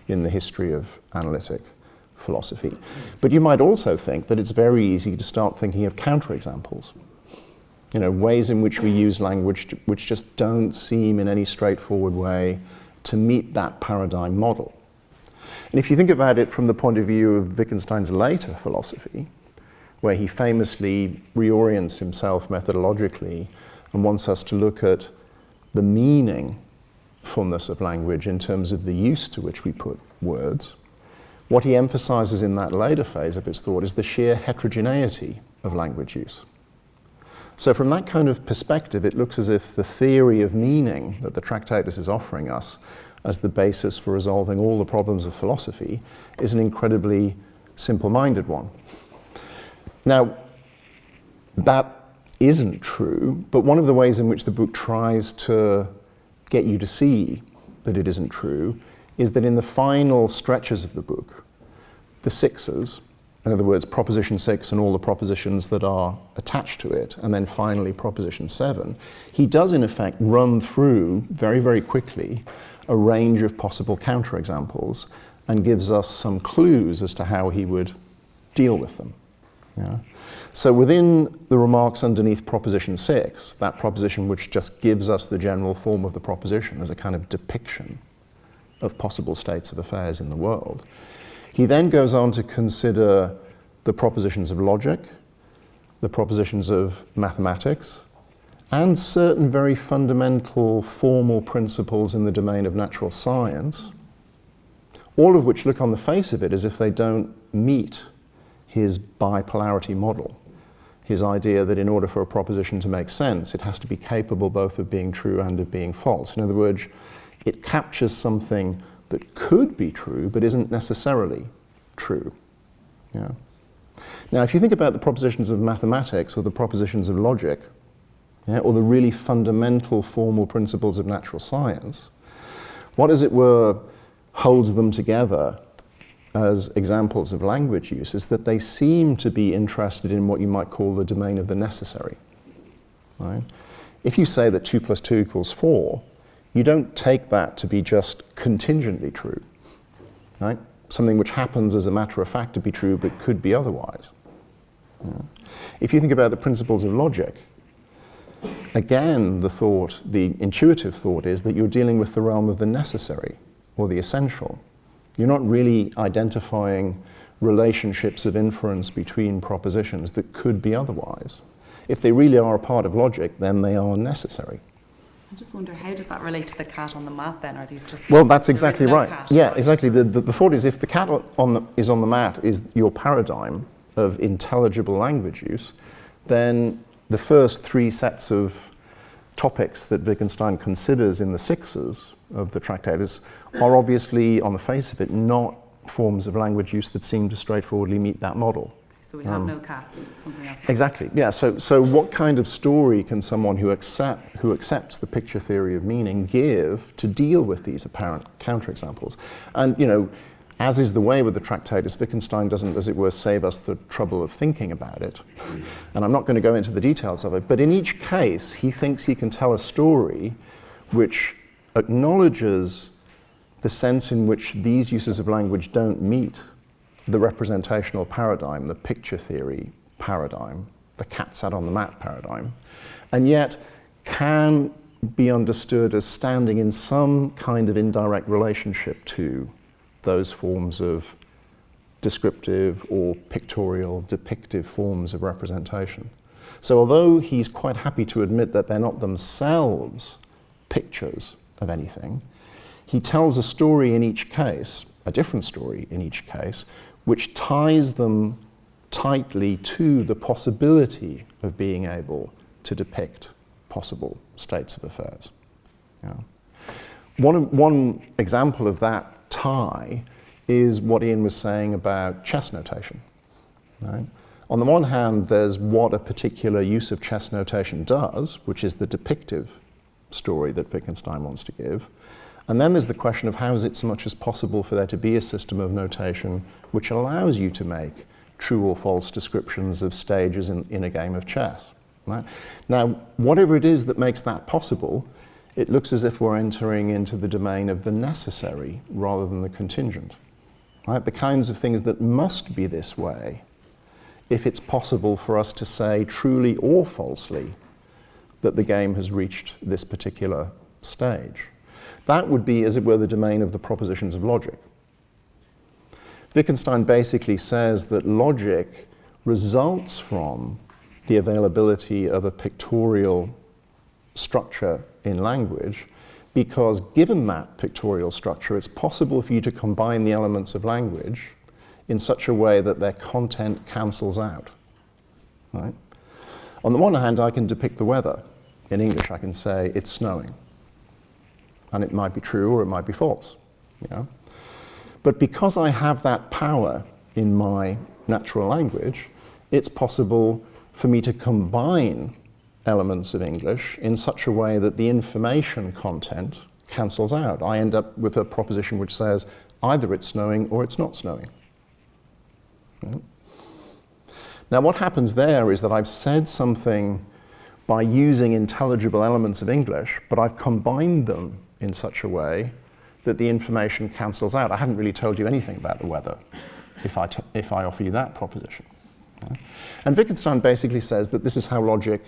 in the history of analytic philosophy. But you might also think that it's very easy to start thinking of counterexamples. Ways in which we use language which just don't seem in any straightforward way to meet that paradigm model. And if you think about it from the point of view of Wittgenstein's later philosophy, where he famously reorients himself methodologically and wants us to look at the meaningfulness of language in terms of the use to which we put words, what he emphasizes in that later phase of his thought is the sheer heterogeneity of language use. So from that kind of perspective, it looks as if the theory of meaning that the Tractatus is offering us as the basis for resolving all the problems of philosophy is an incredibly simple-minded one. Now, that isn't true, but one of the ways in which the book tries to get you to see that it isn't true is that in the final stretches of the book, the sixes, in other words, proposition 6 and all the propositions that are attached to it, and then finally proposition 7, he does in effect run through very, very quickly a range of possible counterexamples and gives us some clues as to how he would deal with them. Yeah? So within the remarks underneath proposition 6, that proposition which just gives us the general form of the proposition as a kind of depiction of possible states of affairs in the world, he then goes on to consider the propositions of logic, the propositions of mathematics, and certain very fundamental formal principles in the domain of natural science, all of which look on the face of it as if they don't meet his bipolarity model, his idea that in order for a proposition to make sense, it has to be capable both of being true and of being false. In other words, it captures something that could be true but isn't necessarily true. Yeah. Now, if you think about the propositions of mathematics or the propositions of logic, or the really fundamental formal principles of natural science, what, as it were, holds them together as examples of language use is that they seem to be interested in what you might call the domain of the necessary. Right? If you say that 2 + 2 = 4, you don't take that to be just contingently true, right? Something which happens as a matter of fact to be true but could be otherwise. Yeah. If you think about the principles of logic, again, the intuitive thought is that you're dealing with the realm of the necessary or the essential. You're not really identifying relationships of inference between propositions that could be otherwise. If they really are a part of logic, then they are necessary. I just wonder, how does that relate to the cat on the mat then? Are these just... Well, that's exactly no right. cat, Yeah, right? exactly. The thought is if the cat is on the mat is your paradigm of intelligible language use, then the first 3 sets of topics that Wittgenstein considers in the sixes of the Tractatus are obviously, on the face of it, not forms of language use that seem to straightforwardly meet that model. So we have no cats, something else. Exactly, yeah. So what kind of story can someone who accepts the picture theory of meaning give to deal with these apparent counterexamples? And, you know, as is the way with the Tractatus, Wittgenstein doesn't, as it were, save us the trouble of thinking about it. And I'm not going to go into the details of it, but in each case, he thinks he can tell a story which acknowledges the sense in which these uses of language don't meet the representational paradigm, the picture theory paradigm, the cat sat on the mat paradigm, and yet can be understood as standing in some kind of indirect relationship to those forms of descriptive or pictorial, depictive forms of representation. So although he's quite happy to admit that they're not themselves pictures of anything, he tells a story in each case, a different story in each case, which ties them tightly to the possibility of being able to depict possible states of affairs. Yeah. One example of that tie is what Ian was saying about chess notation. Right? On the one hand, there's what a particular use of chess notation does, which is the depictive story that Wittgenstein wants to give. And then there's the question of how is it so much as possible for there to be a system of notation which allows you to make true or false descriptions of stages in a game of chess. Right? Now, whatever it is that makes that possible, it looks as if we're entering into the domain of the necessary rather than the contingent. Right? The kinds of things that must be this way if it's possible for us to say truly or falsely that the game has reached this particular stage. That would be, as it were, the domain of the propositions of logic. Wittgenstein basically says that logic results from the availability of a pictorial structure in language, because given that pictorial structure, it's possible for you to combine the elements of language in such a way that their content cancels out. Right? On the one hand, I can depict the weather. In English, I can say it's snowing. And it might be true or it might be false. You know? But because I have that power in my natural language, it's possible for me to combine elements of English in such a way that the information content cancels out. I end up with a proposition which says either it's snowing or it's not snowing. Right? Now what happens there is that I've said something by using intelligible elements of English, but I've combined them in such a way that the information cancels out. I haven't really told you anything about the weather if I offer you that proposition. Okay? And Wittgenstein basically says that this is how logic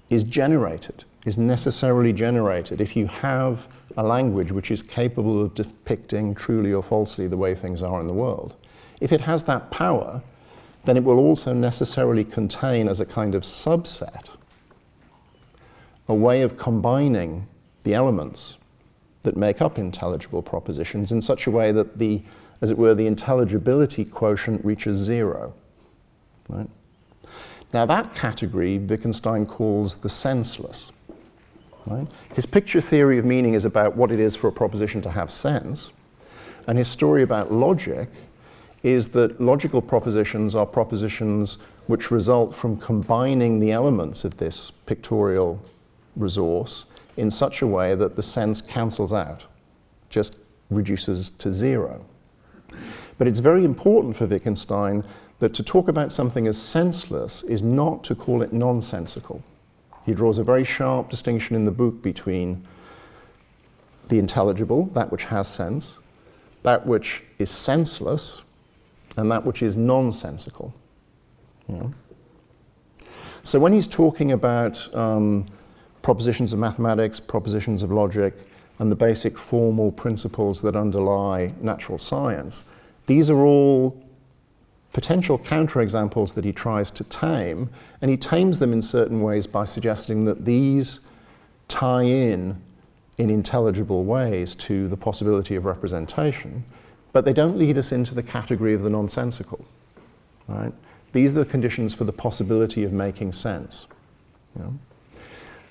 is generated, is necessarily generated if you have a language which is capable of depicting truly or falsely the way things are in the world. If it has that power, then it will also necessarily contain as a kind of subset a way of combining the elements that make up intelligible propositions in such a way that the, as it were, the intelligibility quotient reaches zero. Right? Now that category Wittgenstein calls the senseless. Right? His picture theory of meaning is about what it is for a proposition to have sense, and his story about logic is that logical propositions are propositions which result from combining the elements of this pictorial resource in such a way that the sense cancels out, just reduces to zero. But it's very important for Wittgenstein that to talk about something as senseless is not to call it nonsensical. He draws a very sharp distinction in the book between the intelligible, that which has sense, that which is senseless, and that which is nonsensical. You know? So when he's talking about propositions of mathematics, propositions of logic, and the basic formal principles that underlie natural science, these are all potential counterexamples that he tries to tame, and he tames them in certain ways by suggesting that these tie in intelligible ways to the possibility of representation, but they don't lead us into the category of the nonsensical. Right? These are the conditions for the possibility of making sense. You know?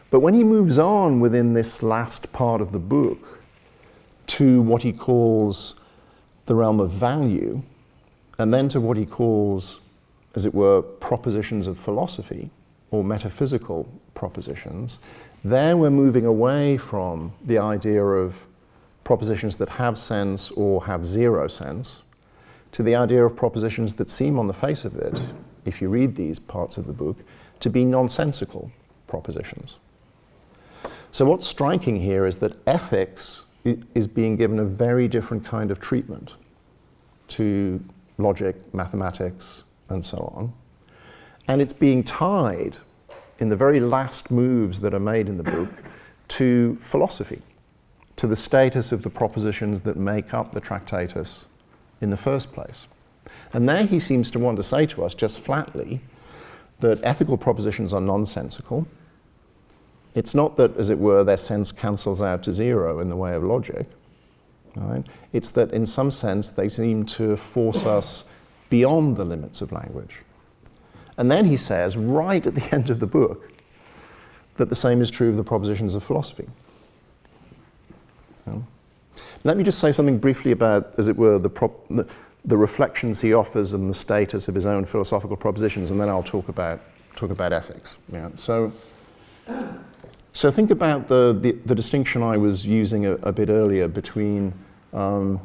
But when he moves on within this last part of the book to what he calls the realm of value, and then to what he calls, as it were, propositions of philosophy, or metaphysical propositions, there we're moving away from the idea of propositions that have sense or have zero sense, to the idea of propositions that seem on the face of it, if you read these parts of the book, to be nonsensical propositions. So what's striking here is that ethics is being given a very different kind of treatment to logic, mathematics, and so on. And it's being tied, in the very last moves that are made in the book, to philosophy, to the status of the propositions that make up the Tractatus in the first place. And there he seems to want to say to us, just flatly, that ethical propositions are nonsensical. It's not that, as it were, their sense cancels out to zero in the way of logic. Right? It's that, in some sense, they seem to force us beyond the limits of language. And then he says, right at the end of the book, that the same is true of the propositions of philosophy. Let me just say something briefly about, as it were, the reflections he offers and the status of his own philosophical propositions, and then I'll talk about ethics. Yeah. So think about the distinction I was using a bit earlier between the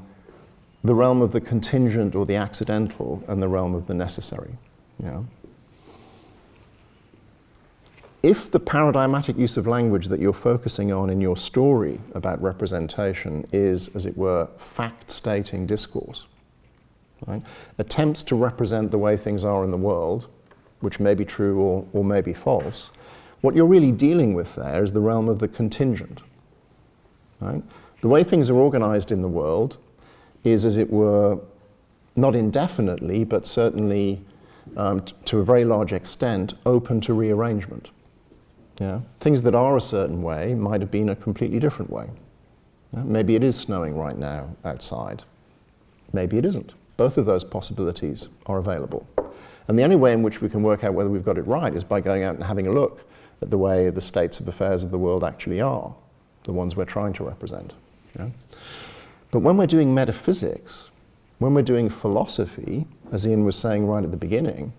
realm of the contingent or the accidental and the realm of the necessary. Yeah. If the paradigmatic use of language that you're focusing on in your story about representation is, as it were, fact-stating discourse, right? Attempts to represent the way things are in the world, which may be true or may be false, what you're really dealing with there is the realm of the contingent. Right? The way things are organized in the world is, as it were, not indefinitely, but certainly to a very large extent, open to rearrangement. Yeah? Things that are a certain way might have been a completely different way. Yeah? Maybe it is snowing right now outside. Maybe it isn't. Both of those possibilities are available. And the only way in which we can work out whether we've got it right is by going out and having a look at the way the states of affairs of the world actually are, the ones we're trying to represent. Yeah? But when we're doing metaphysics, when we're doing philosophy, as Ian was saying right at the beginning,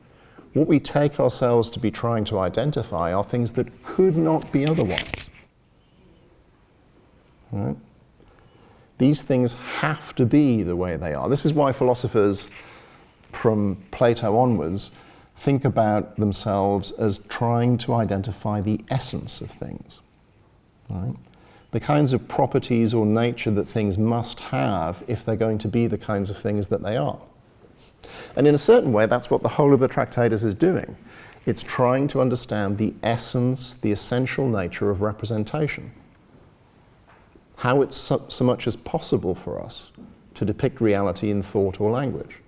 what we take ourselves to be trying to identify are things that could not be otherwise. Right? These things have to be the way they are. This is why philosophers from Plato onwards think about themselves as trying to identify the essence of things. Right? The kinds of properties or nature that things must have if they're going to be the kinds of things that they are. And in a certain way, that's what the whole of the Tractatus is doing. It's trying to understand the essence, the essential nature of representation. How it's so much as possible for us to depict reality in thought or language.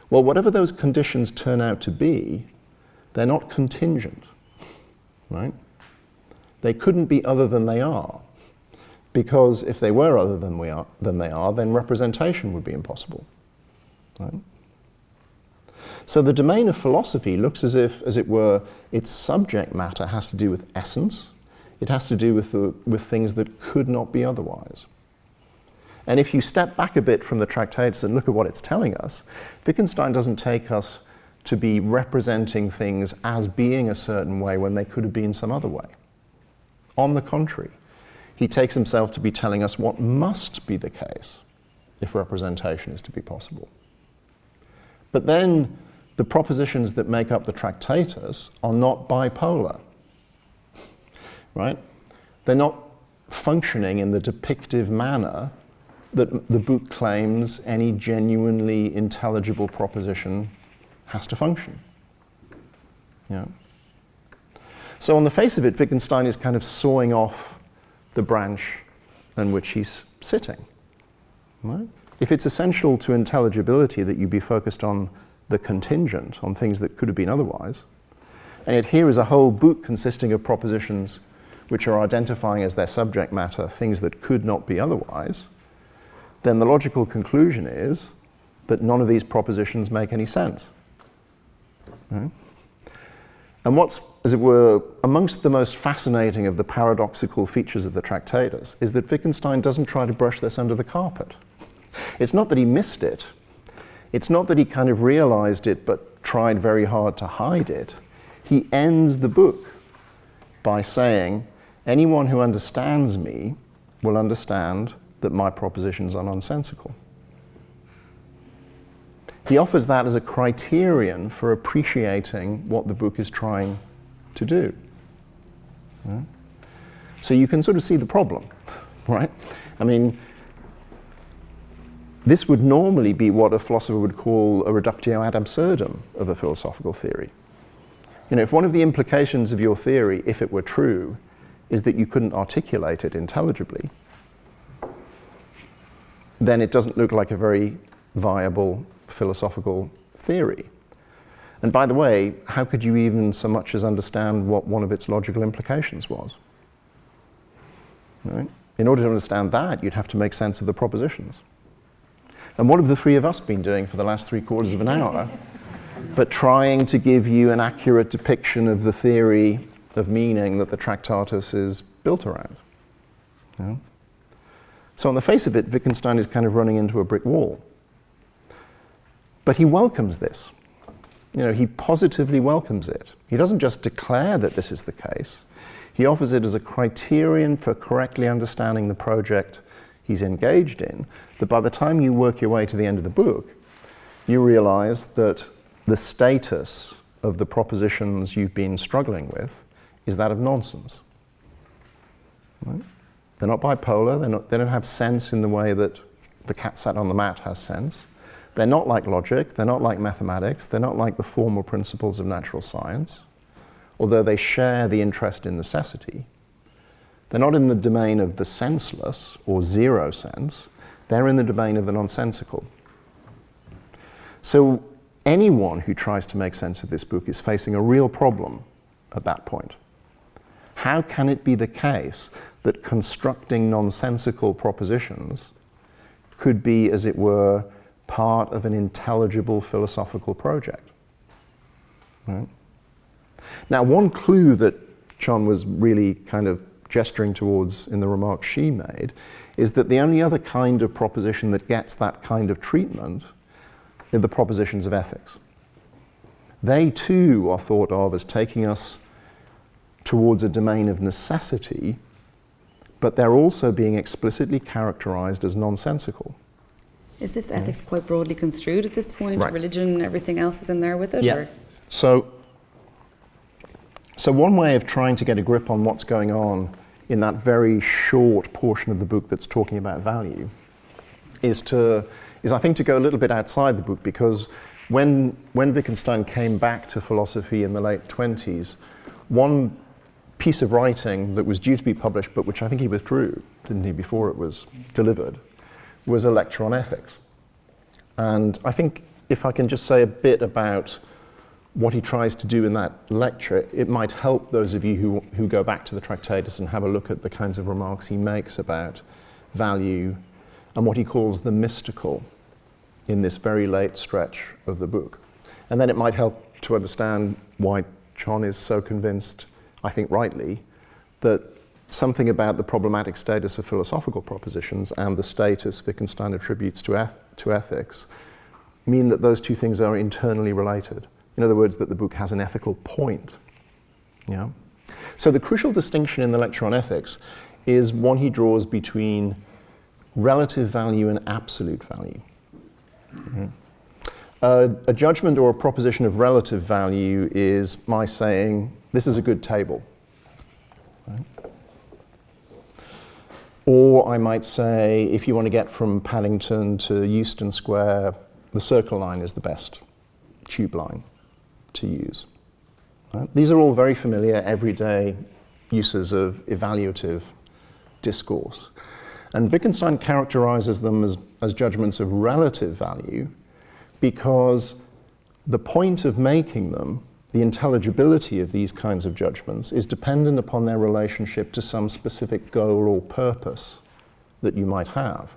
Well, whatever those conditions turn out to be, they're not contingent, right? They couldn't be other than they are, because if they were other than they are, then representation would be impossible, right? So the domain of philosophy looks as if, as it were, its subject matter has to do with essence. It has to do with things that could not be otherwise. And if you step back a bit from the Tractatus and look at what it's telling us, Wittgenstein doesn't take us to be representing things as being a certain way when they could have been some other way. On the contrary, he takes himself to be telling us what must be the case if representation is to be possible. But then the propositions that make up the Tractatus are not bipolar, right? They're not functioning in the depictive manner that the book claims any genuinely intelligible proposition has to function. Yeah. So on the face of it, Wittgenstein is kind of sawing off the branch on which he's sitting. Right? If it's essential to intelligibility that you be focused on the contingent, on things that could have been otherwise, and yet here is a whole book consisting of propositions which are identifying as their subject matter things that could not be otherwise, then the logical conclusion is that none of these propositions make any sense. Right? And what's, as it were, amongst the most fascinating of the paradoxical features of the Tractatus is that Wittgenstein doesn't try to brush this under the carpet. It's not that he missed it. It's not that he kind of realized it but tried very hard to hide it. He ends the book by saying, anyone who understands me will understand that my propositions are nonsensical. He offers that as a criterion for appreciating what the book is trying to do. Yeah? So you can sort of see the problem, right? I mean, this would normally be what a philosopher would call a reductio ad absurdum of a philosophical theory. You know, if one of the implications of your theory, if it were true, is that you couldn't articulate it intelligibly, then it doesn't look like a very viable philosophical theory. And by the way, how could you even so much as understand what one of its logical implications was? Right? In order to understand that, you'd have to make sense of the propositions. And what have the three of us been doing for the last 3/4 of an hour? But trying to give you an accurate depiction of the theory of meaning that the Tractatus is built around. Yeah? So on the face of it, Wittgenstein is kind of running into a brick wall. But he welcomes this. You know, he positively welcomes it. He doesn't just declare that this is the case. He offers it as a criterion for correctly understanding the project he's engaged in, that by the time you work your way to the end of the book, you realize that the status of the propositions you've been struggling with is that of nonsense. Right? They're not bipolar, they don't have sense in the way that the cat sat on the mat has sense. They're not like logic, they're not like mathematics, they're not like the formal principles of natural science, although they share the interest in necessity. They're not in the domain of the senseless or zero sense, they're in the domain of the nonsensical. So anyone who tries to make sense of this book is facing a real problem at that point. How can it be the case that constructing nonsensical propositions could be, as it were, part of an intelligible philosophical project? Right? Now, one clue that John was really kind of gesturing towards in the remarks she made is that the only other kind of proposition that gets that kind of treatment are the propositions of ethics. They too are thought of as taking us towards a domain of necessity, but they're also being explicitly characterized as nonsensical. Is this ethics quite broadly construed at this point? Right. Religion, everything else is in there with it? Yeah. Or? So one way of trying to get a grip on what's going on in that very short portion of the book that's talking about value is I think to go a little bit outside the book, because when Wittgenstein came back to philosophy in the late 20s, one piece of writing that was due to be published, but which I think he withdrew, didn't he, before it was delivered, was a lecture on ethics. And I think if I can just say a bit about what he tries to do in that lecture, it might help those of you who go back to the Tractatus and have a look at the kinds of remarks he makes about value and what he calls the mystical in this very late stretch of the book. And then it might help to understand why John is so convinced, I think rightly, that something about the problematic status of philosophical propositions and the status Wittgenstein attributes to ethics mean that those two things are internally related. In other words, that the book has an ethical point. Yeah? So the crucial distinction in the lecture on ethics is one he draws between relative value and absolute value. Mm-hmm. A judgment or a proposition of relative value is my saying, this is a good table. Right? Or I might say, if you want to get from Paddington to Euston Square, the Circle line is the best tube line to use. Right? These are all very familiar, everyday uses of evaluative discourse. And Wittgenstein characterizes them as judgments of relative value because the point of making them, the intelligibility of these kinds of judgments, is dependent upon their relationship to some specific goal or purpose that you might have.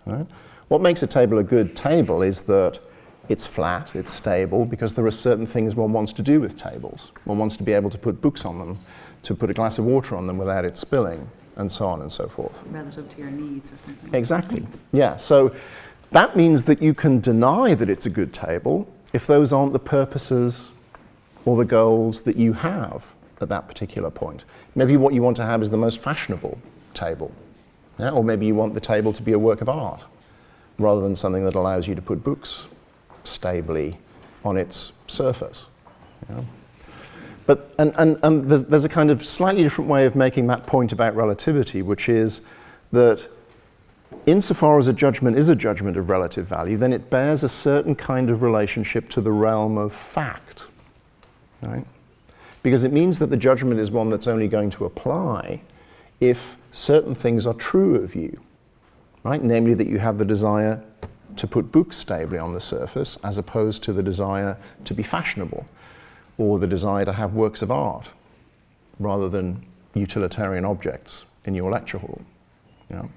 Right? What makes a table a good table is that it's flat, it's stable, because there are certain things one wants to do with tables. One wants to be able to put books on them, to put a glass of water on them without it spilling, and so on and so forth. Relative to your needs or something. Exactly, yeah. So that means that you can deny that it's a good table if those aren't the purposes or the goals that you have at that particular point. Maybe what you want to have is the most fashionable table, yeah? Or maybe you want the table to be a work of art rather than something that allows you to put books stably on its surface. You know? But there's a kind of slightly different way of making that point about relativity, which is that insofar as a judgment is a judgment of relative value, then it bears a certain kind of relationship to the realm of fact, right? Because it means that the judgment is one that's only going to apply if certain things are true of you, right? Namely that you have the desire to put books stably on the surface as opposed to the desire to be fashionable, or the desire to have works of art rather than utilitarian objects in your lecture hall. You know?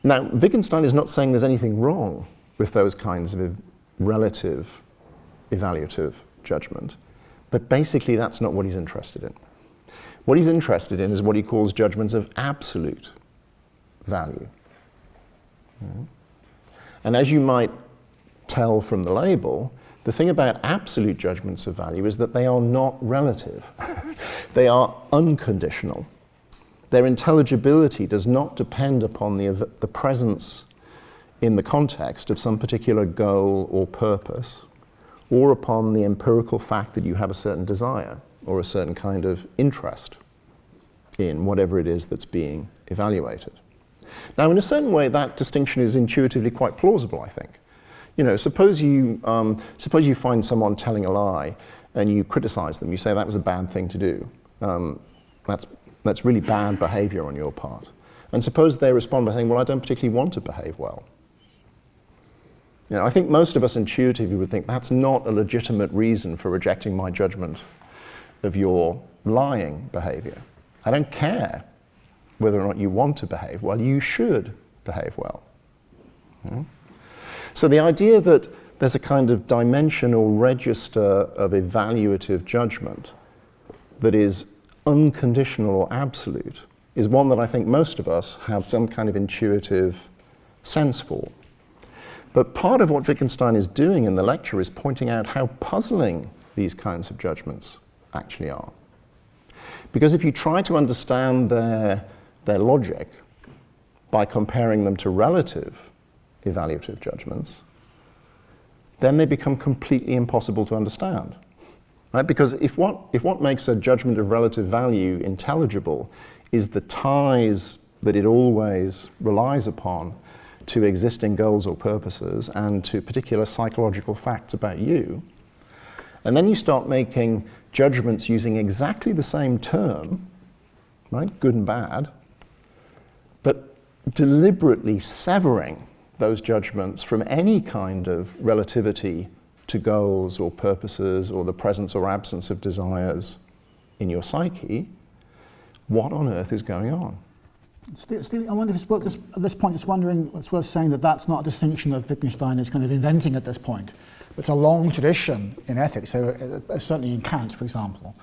Now, Wittgenstein is not saying there's anything wrong with those kinds of relative evaluative judgment, but basically that's not what he's interested in. What he's interested in is what he calls judgments of absolute value. And as you might tell from the label, the thing about absolute judgments of value is that they are not relative. They are unconditional. Their intelligibility does not depend upon the presence in the context of some particular goal or purpose, or upon the empirical fact that you have a certain desire or a certain kind of interest in whatever it is that's being evaluated. Now, in a certain way, that distinction is intuitively quite plausible, I think. You know, suppose you find someone telling a lie and you criticize them. You say that was a bad thing to do. That's really bad behavior on your part. And suppose they respond by saying, well, I don't particularly want to behave well. You know, I think most of us intuitively would think that's not a legitimate reason for rejecting my judgment of your lying behavior. I don't care whether or not you want to behave well. You should behave well. So the idea that there's a kind of dimension or register of evaluative judgment that is unconditional or absolute is one that I think most of us have some kind of intuitive sense for. But part of what Wittgenstein is doing in the lecture is pointing out how puzzling these kinds of judgments actually are. Because if you try to understand their logic by comparing them to relative evaluative judgments, then they become completely impossible to understand. Right? Because if what makes a judgment of relative value intelligible is the ties that it always relies upon to existing goals or purposes and to particular psychological facts about you, and then you start making judgments using exactly the same term, right, good and bad, but deliberately severing those judgments from any kind of relativity to goals or purposes or the presence or absence of desires in your psyche, what on earth is going on? Steve, I wonder if it's worth at this point, it's worth saying that that's not a distinction that Wittgenstein is kind of inventing at this point. It's a long tradition in ethics, so certainly in Kant, for example.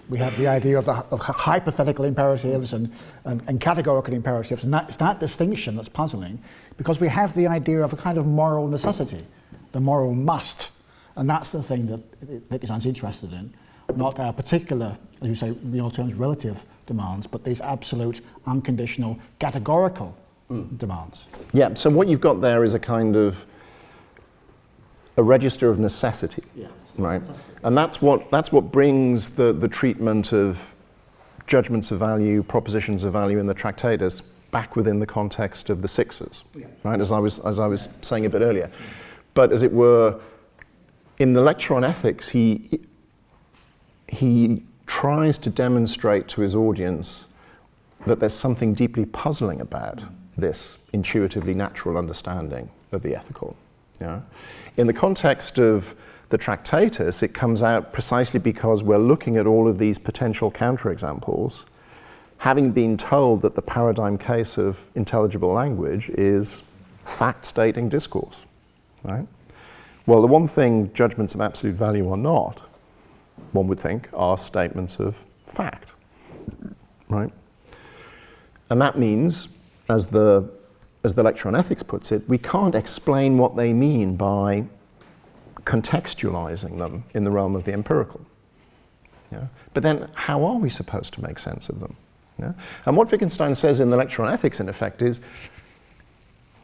We have the idea of hypothetical imperatives and categorical imperatives, and it's that distinction that's puzzling, because we have the idea of a kind of moral necessity, the moral must, and that's the thing that Wittgenstein's interested in, not our particular, as you say, real terms, relative demands, but these absolute, unconditional, categorical demands. Yeah, so what you've got there is a kind of a register of necessity, right? And that's what brings the treatment of judgments of value, propositions of value in the Tractatus back within the context of the sixes, right? As I was saying a bit earlier. But as it were, in the lecture on ethics, he tries to demonstrate to his audience that there's something deeply puzzling about this intuitively natural understanding of the ethical. Yeah? In the context of the Tractatus, it comes out precisely because we're looking at all of these potential counterexamples, having been told that the paradigm case of intelligible language is fact-stating discourse, right? Well, the one thing judgments of absolute value are not, one would think, are statements of fact, right? And that means, as the lecture on ethics puts it, we can't explain what they mean by contextualizing them in the realm of the empirical. Yeah? But then how are we supposed to make sense of them? Yeah? And what Wittgenstein says in the lecture on ethics, in effect, is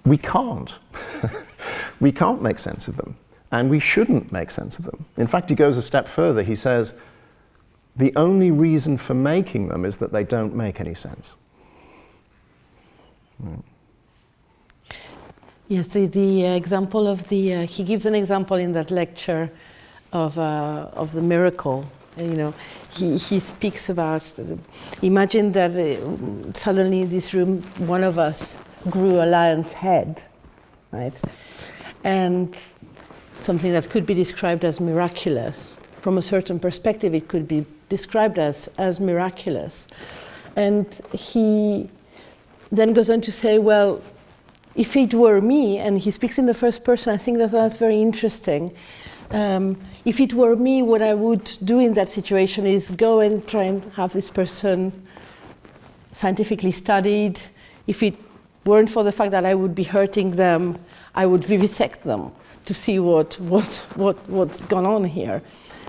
we can't. We can't make sense of them, and we shouldn't make sense of them. In fact, he goes a step further. He says, the only reason for making them is that they don't make any sense. Right. Yes, the example of the he gives an example in that lecture of the miracle. You know, he speaks about imagine that suddenly in this room one of us grew a lion's head, right? And something that could be described as miraculous. From a certain perspective, it could be described as miraculous. And he then goes on to say, well, if it were me, and he speaks in the first person, I think that's very interesting. If it were me, what I would do in that situation is go and try and have this person scientifically studied. If it weren't for the fact that I would be hurting them, I would vivisect them to see what's gone on here.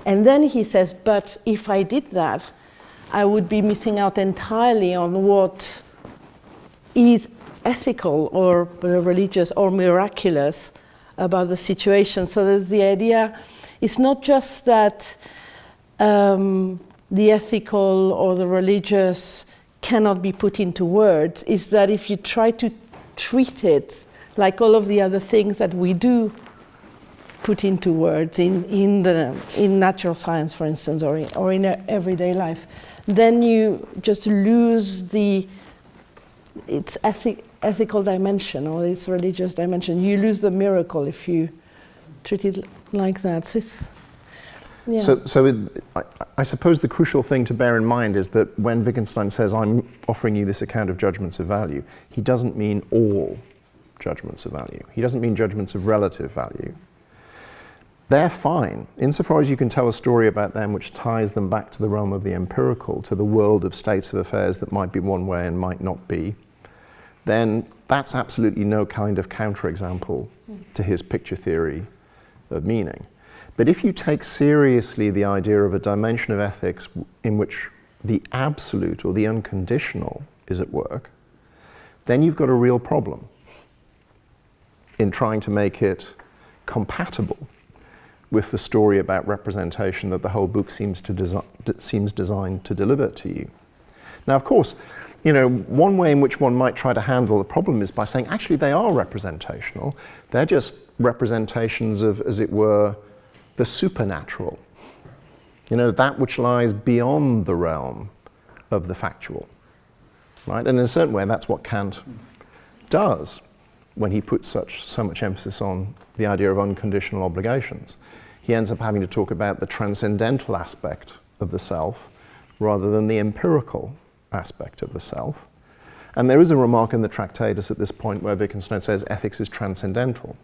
And then he says, but if I did that, I would be missing out entirely on what is ethical or religious or miraculous about the situation. So there's the idea, it's not just that the ethical or the religious cannot be put into words, it's that if you try to treat it like all of the other things that we do put into words in natural science, for instance, or in everyday life, then you just lose its ethical dimension or its religious dimension. You lose the miracle if you treat it like that. So it's, yeah. I suppose the crucial thing to bear in mind is that when Wittgenstein says, I'm offering you this account of judgments of value, he doesn't mean all judgments of value. He doesn't mean judgments of relative value. They're fine, insofar as you can tell a story about them which ties them back to the realm of the empirical, to the world of states of affairs that might be one way and might not be, then that's absolutely no kind of counterexample to his picture theory of meaning. But if you take seriously the idea of a dimension of ethics in which the absolute or the unconditional is at work, then you've got a real problem in trying to make it compatible with the story about representation that the whole book seems designed to deliver to you. Now, of course, you know, one way in which one might try to handle the problem is by saying, actually, they are representational. They're just representations of, as it were, the supernatural. You know, that which lies beyond the realm of the factual, right? And in a certain way, that's what Kant does when he puts so much emphasis on the idea of unconditional obligations. He ends up having to talk about the transcendental aspect of the self rather than the empirical aspect of the self. And there is a remark in the Tractatus at this point where Wittgenstein says ethics is transcendental.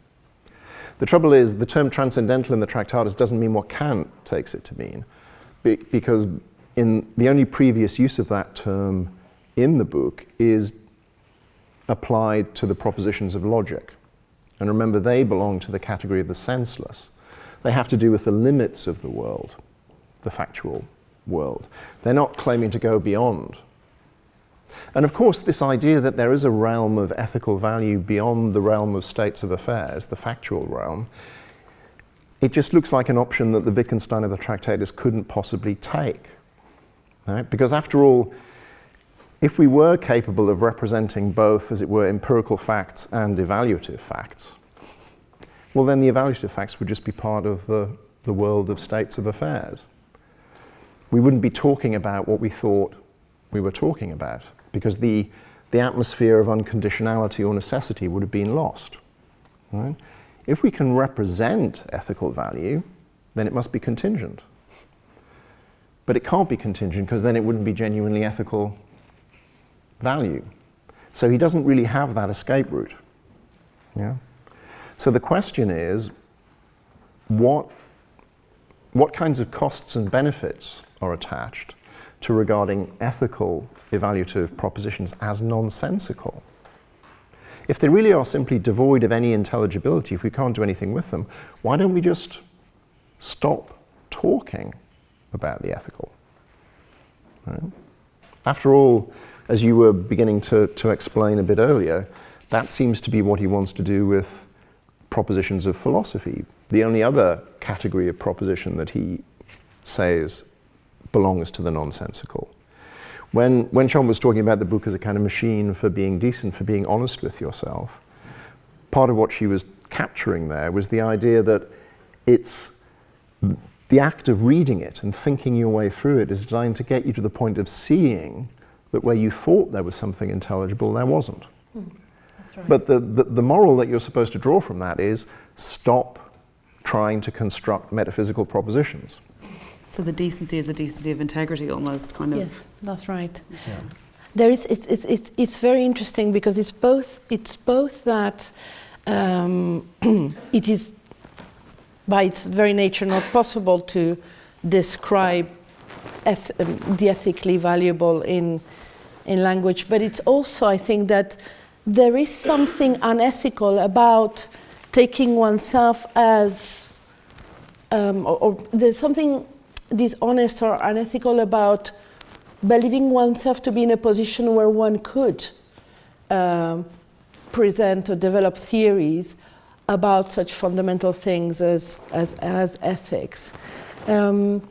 The trouble is, the term transcendental in the Tractatus doesn't mean what Kant takes it to mean, because in the only previous use of that term in the book is applied to the propositions of logic. And remember, they belong to the category of the senseless. They have to do with the limits of the world, the factual world. They're not claiming to go beyond. And of course, this idea that there is a realm of ethical value beyond the realm of states of affairs, the factual realm, it just looks like an option that the Wittgenstein of the Tractatus couldn't possibly take. Right? Because after all, if we were capable of representing both, as it were, empirical facts and evaluative facts, well, then the evaluative facts would just be part of the world of states of affairs. We wouldn't be talking about what we thought we were talking about, because the atmosphere of unconditionality or necessity would have been lost. Right? If we can represent ethical value, then it must be contingent. But it can't be contingent, because then it wouldn't be genuinely ethical value. So he doesn't really have that escape route. Yeah? So the question is, what kinds of costs and benefits are attached to regarding ethical evaluative propositions as nonsensical. If they really are simply devoid of any intelligibility, if we can't do anything with them, why don't we just stop talking about the ethical? Right? After all, as you were beginning to explain a bit earlier, that seems to be what he wants to do with propositions of philosophy. The only other category of proposition that he says belongs to the nonsensical. When John was talking about the book as a kind of machine for being decent, for being honest with yourself, part of what she was capturing there was the idea that it's the act of reading it and thinking your way through it is designed to get you to the point of seeing that where you thought there was something intelligible, there wasn't. That's right. But the moral that you're supposed to draw from that is stop trying to construct metaphysical propositions. So the decency is a decency of integrity, almost, kind of. Yes, that's right. Yeah. There is. It's very interesting because it's both that it is by its very nature not possible to describe the ethically valuable in language, but it's also, I think, that there is something unethical about taking oneself as, or there's something dishonest or unethical about believing oneself to be in a position where one could present or develop theories about such fundamental things as ethics. And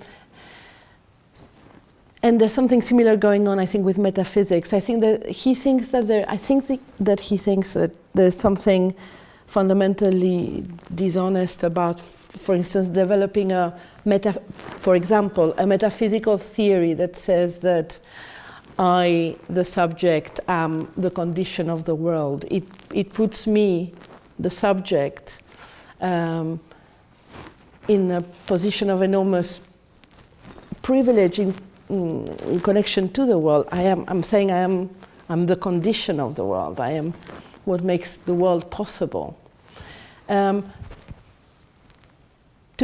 there's something similar going on, I think, with metaphysics. I think that he thinks that there's something fundamentally dishonest about, for instance, developing for example, a metaphysical theory that says that I, the subject, am the condition of the world. It puts me, the subject, in a position of enormous privilege in connection to the world. I'm saying I'm the condition of the world. I am what makes the world possible. To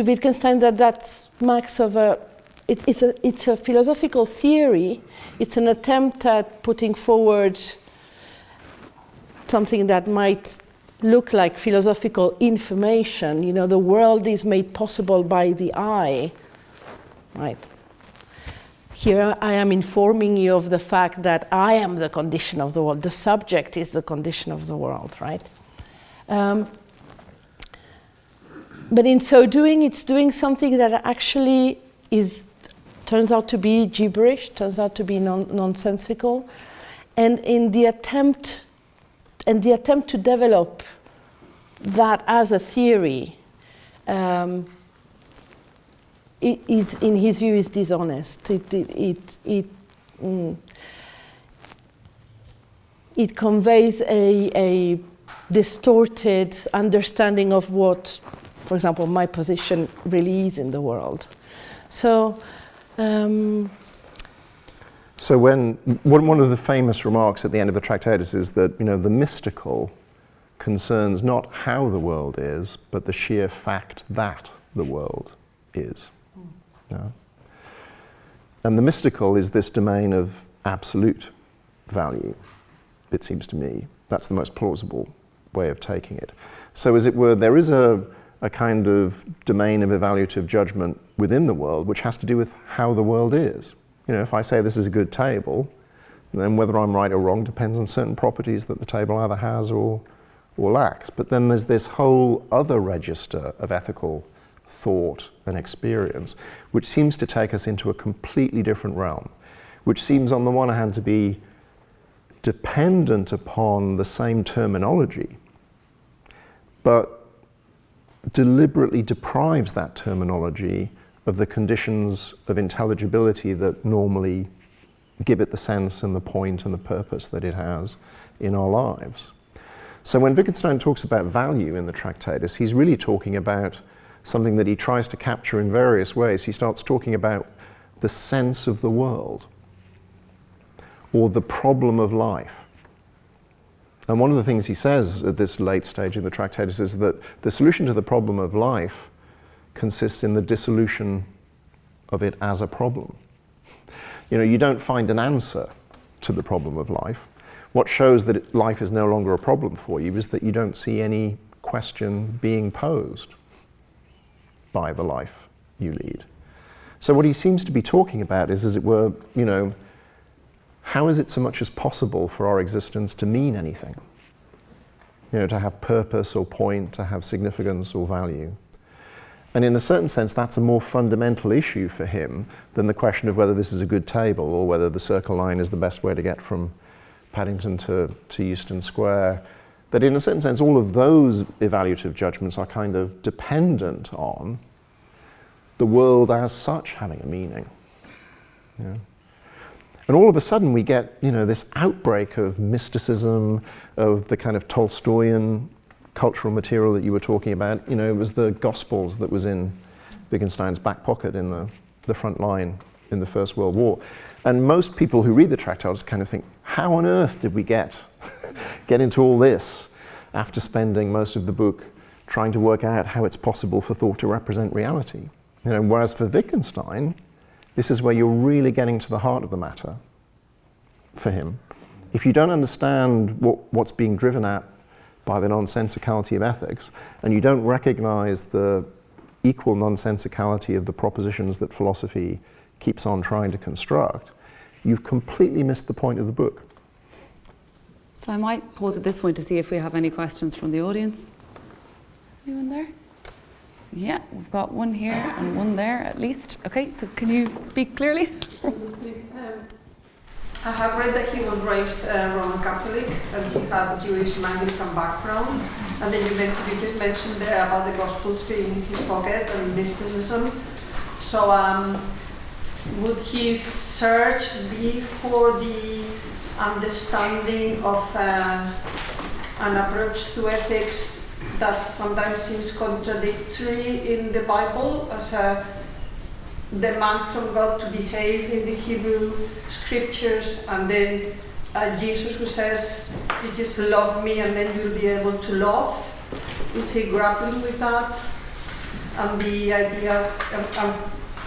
Wittgenstein, that's marks of it's a philosophical theory. It's an attempt at putting forward something that might look like philosophical information. You know, the world is made possible by the I, right? Here I am informing you of the fact that I am the condition of the world. The subject is the condition of the world, right? But in so doing, it's doing something that actually turns out to be gibberish, turns out to be nonsensical, and in the attempt to develop that as a theory, is, in his view, is dishonest. It conveys a distorted understanding of what, for example, my position really is in the world. So one of the famous remarks at the end of the Tractatus is that, the mystical concerns not how the world is, but the sheer fact that the world is. Yeah? And the mystical is this domain of absolute value, it seems to me. That's the most plausible way of taking it. So as it were, there is a kind of domain of evaluative judgment within the world which has to do with how the world is. If I say this is a good table, then whether I'm right or wrong depends on certain properties that the table either has or lacks. But then there's this whole other register of ethical thought and experience which seems to take us into a completely different realm, which seems on the one hand to be dependent upon the same terminology, but deliberately deprives that terminology of the conditions of intelligibility that normally give it the sense and the point and the purpose that it has in our lives. So when Wittgenstein talks about value in the Tractatus, he's really talking about something that he tries to capture in various ways. He starts talking about the sense of the world, or the problem of life. And one of the things he says at this late stage in the Tractatus is that the solution to the problem of life consists in the dissolution of it as a problem. You know, you don't find an answer to the problem of life. What shows that life is no longer a problem for you is that you don't see any question being posed by the life you lead. So what he seems to be talking about is, as it were, you know, how is it so much as possible for our existence to mean anything? You know, to have purpose or point, to have significance or value. And in a certain sense, that's a more fundamental issue for him than the question of whether this is a good table or whether the circle line is the best way to get from Paddington to Euston Square. That in a certain sense, all of those evaluative judgments are kind of dependent on the world as such having a meaning. You know? And all of a sudden we get, you know, this outbreak of mysticism, of the kind of Tolstoyan cultural material that you were talking about. You know, it was the Gospels that was in Wittgenstein's back pocket in the front line in the First World War. And most people who read the Tractatus kind of think, how on earth did we get into all this after spending most of the book trying to work out how it's possible for thought to represent reality? You know, whereas for Wittgenstein, this is where you're really getting to the heart of the matter for him. If you don't understand what's being driven at by the nonsensicality of ethics, and you don't recognize the equal nonsensicality of the propositions that philosophy keeps on trying to construct, you've completely missed the point of the book. So I might pause at this point to see if we have any questions from the audience. Anyone there? Yeah, we've got one here and one there at least. Okay, so can you speak clearly? Please. I have read that he was raised Roman Catholic and he had Jewish and Anglican background. And then you just mentioned there about the Gospels being in his pocket and mysticism. So would his search be for the understanding of an approach to ethics that sometimes seems contradictory in the Bible as a demand from God to behave in the Hebrew scriptures, and then Jesus who says, you just love me and then you'll be able to love? Is he grappling with that? And the idea,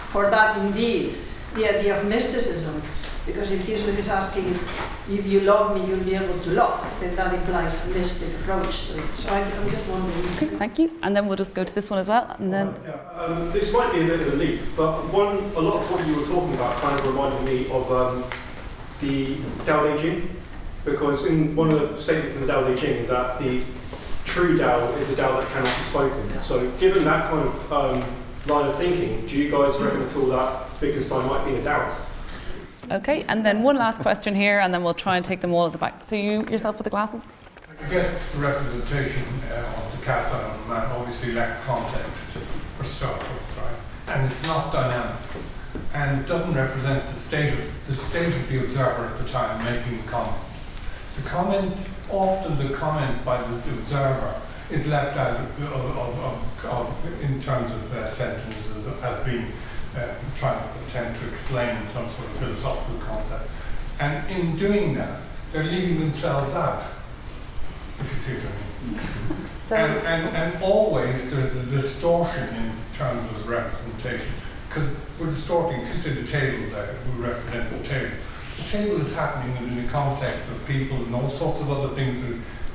for that indeed, the idea of mysticism. Because if Jesus is asking, if you love me, you'll be able to love, then that implies a mystic approach to it. So I'm just wondering. Okay, thank you. And then we'll just go to this one as well. And then this might be a bit of a leap, but a lot of what you were talking about kind of reminded me of the Tao Te Ching, because in one of the statements in the Tao Te Ching is that the true Tao is the Tao that cannot be spoken. So given that kind of line of thinking, do you guys reckon at all that Wittgenstein might be a Taoist? okay, and then one last question here, and then we'll try and take them all at the back. So you yourself with the glasses? I guess the representation of the cat's eye on the man obviously lacks context for starters, right? And it's not dynamic, and it doesn't represent the state of the observer at the time making the comment. The comment, often the comment by the observer, is left out in terms of sentences as being trying to attempt to explain some sort of philosophical concept. And in doing that, they're leaving themselves out, if you see what I mean. So And always there's a distortion in terms of representation, because we're distorting. If you say the table there, we represent the table. The table is happening in the context of people and all sorts of other things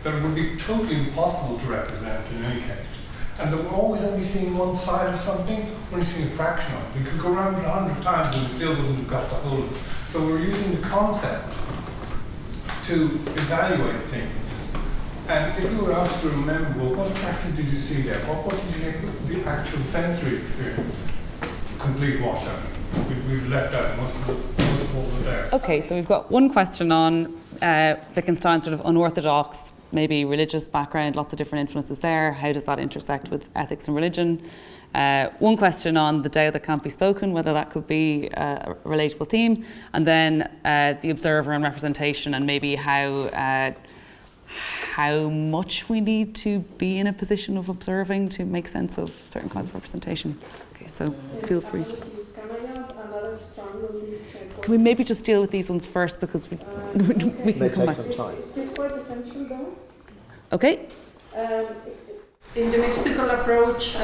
that would be totally impossible to represent in any case. And that we're always only seeing one side of something, we're only seeing a fraction of it. We could go around it 100 times and we still wouldn't have got the whole of it. So we're using the concept to evaluate things. And if you were asked to remember, well, what exactly did you see there? What did you get the actual sensory experience? Complete washout. We've left out most of what was there. Okay, so we've got one question on Wittgenstein's sort of unorthodox, maybe religious background, lots of different influences there. How does that intersect with ethics and religion? One question on the Tao that can't be spoken, whether that could be a relatable theme. And then the observer and representation, and maybe how much we need to be in a position of observing to make sense of certain kinds of representation. Okay, so feel free. Can we maybe just deal with these ones first, because we can come back. Some time. Is this quite essential though? Okay. In the mystical approach,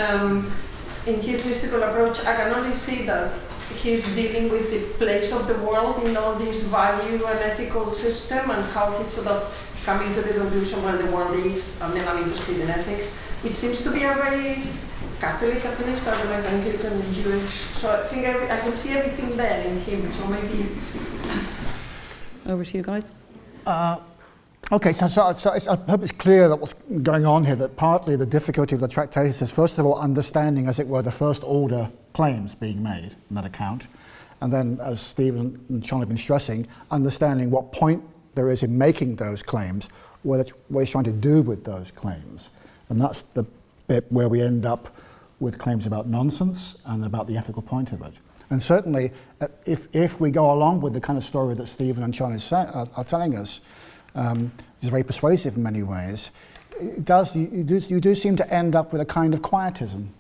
in his mystical approach, I can only see that he's dealing with the place of the world in all this value and ethical system, and how he's sort of coming to the conclusion where the world is, and then I'm interested in ethics. It seems to be a very Catholic, at least, I don't know if Anglican and Jewish. So I think I can see everything there in him. So maybe. Over to you guys. Okay, so I hope it's clear that what's going on here, that partly the difficulty of the Tractatus is, first of all, understanding, as it were, the first order claims being made in that account, and then, as Stephen and John have been stressing, understanding what point there is in making those claims, what he's trying to do with those claims. And that's the bit where we end up with claims about nonsense and about the ethical point of it. And certainly, if we go along with the kind of story that Stephen and John are telling us, is very persuasive in many ways, you do seem to end up with a kind of quietism,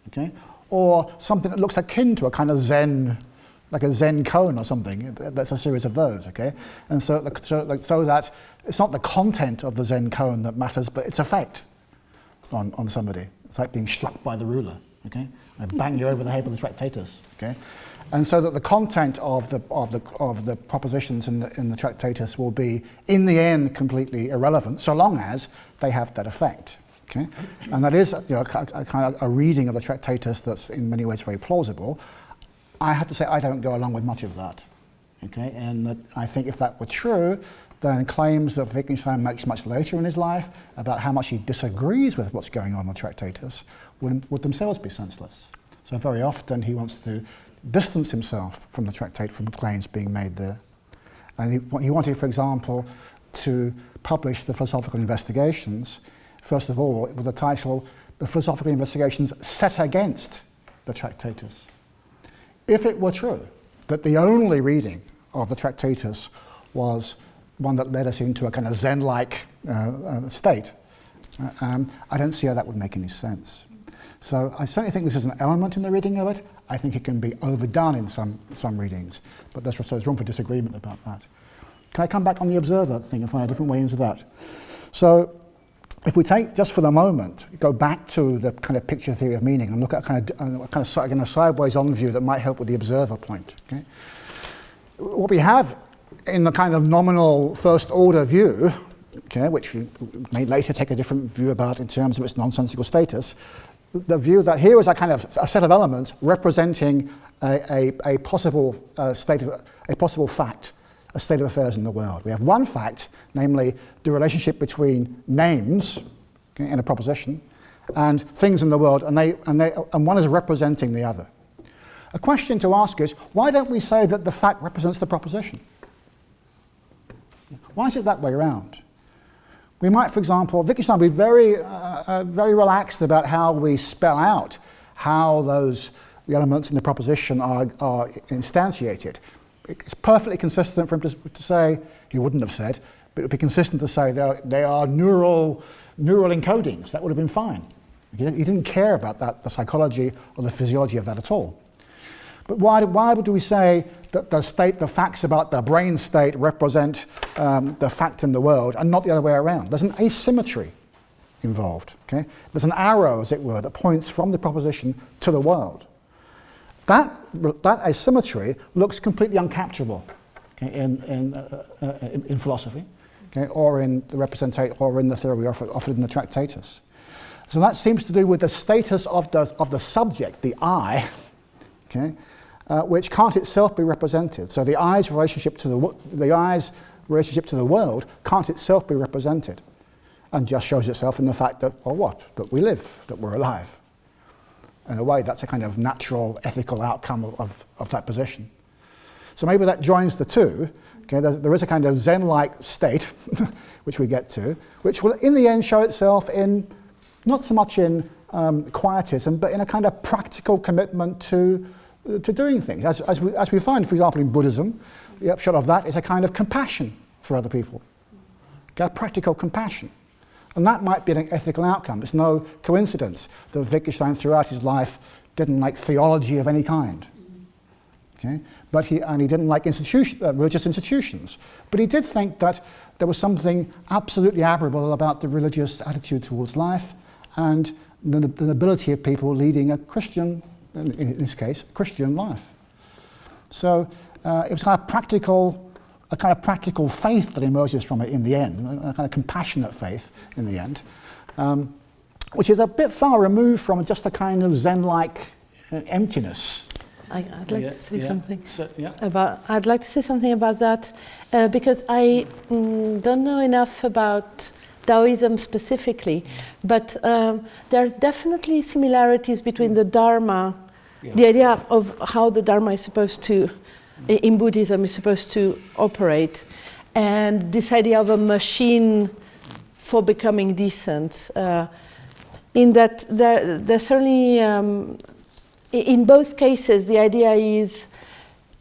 okay? Or something that looks akin to a kind of Zen, like a Zen koan or something. That's a series of those, okay? And so that it's not the content of the Zen koan that matters, but its effect on somebody. It's like being struck by the ruler, okay? I bang you over the head with the Tractatus, okay? And so that the content of the propositions in the Tractatus will be, in the end, completely irrelevant, so long as they have that effect, okay? And that is, you know, a kind of a reading of the Tractatus that's in many ways very plausible. I have to say I don't go along with much of that, okay? And that I think if that were true, then claims that Wittgenstein makes much later in his life about how much he disagrees with what's going on in the Tractatus would themselves be senseless. So very often he wants to distance himself from the Tractate, from claims being made there. And he wanted, for example, to publish the philosophical investigations, first of all, with the title, The Philosophical Investigations Set Against the Tractatus. If it were true that the only reading of the Tractatus was one that led us into a kind of Zen-like state, I don't see how that would make any sense. So I certainly think this is an element in the reading of it. I think it can be overdone in some readings, but there's room for disagreement about that. Can I come back on the observer thing and find a different way into that? So if we take, just for the moment, go back to the kind of picture theory of meaning and look at a sideways on view that might help with the observer point. Okay? What we have in the kind of nominal first order view, okay, which we may later take a different view about in terms of its nonsensical status, the view that here is a kind of a set of elements representing a possible a possible fact, a state of affairs in the world. We have one fact, namely the relationship between names, okay, in a proposition, and things in the world, and one is representing the other. A question to ask is, why don't we say that the fact represents the proposition? Why is it that way around? We might, for example, Wittgenstein would be very relaxed about how we spell out how the elements in the proposition are instantiated. It's perfectly consistent for him to say, he wouldn't have said, but it would be consistent to say they are neural encodings. That would have been fine. He didn't care about that, the psychology or the physiology of that at all. But why would we say that the facts about the brain state represent the fact in the world and not the other way around? There's an asymmetry involved. Okay? There's an arrow, as it were, that points from the proposition to the world. That asymmetry looks completely uncapturable, okay, in philosophy, okay, or in the theory offered in the Tractatus. So that seems to do with the status of the subject, the I, okay, which can't itself be represented. So the I's relationship to the world can't itself be represented, and just shows itself in the fact that, well, what? That we live, that we're alive. In a way, that's a kind of natural ethical outcome of that position. So maybe that joins the two. Okay, there is a kind of Zen-like state, which we get to, which will in the end show itself in, not so much in quietism, but in a kind of practical commitment to doing things. As we find, for example, in Buddhism, the upshot of that is a kind of compassion for other people. Okay, practical compassion. And that might be an ethical outcome. It's no coincidence that Wittgenstein throughout his life didn't like theology of any kind. Okay? And he didn't like religious institutions. But he did think that there was something absolutely admirable about the religious attitude towards life, and the nobility of people leading a Christian, in this case, Christian life. So it was a kind of practical faith that emerges from it in the end, a kind of compassionate faith in the end, which is a bit far removed from just a kind of Zen-like emptiness. I'd like to say something. So, I'd like to say something about that because I don't know enough about Taoism specifically, but there are definitely similarities between the Dharma, the idea of how the Dharma is supposed to, in Buddhism, is supposed to operate, and this idea of a machine for becoming decent. In that there's certainly, in both cases, the idea is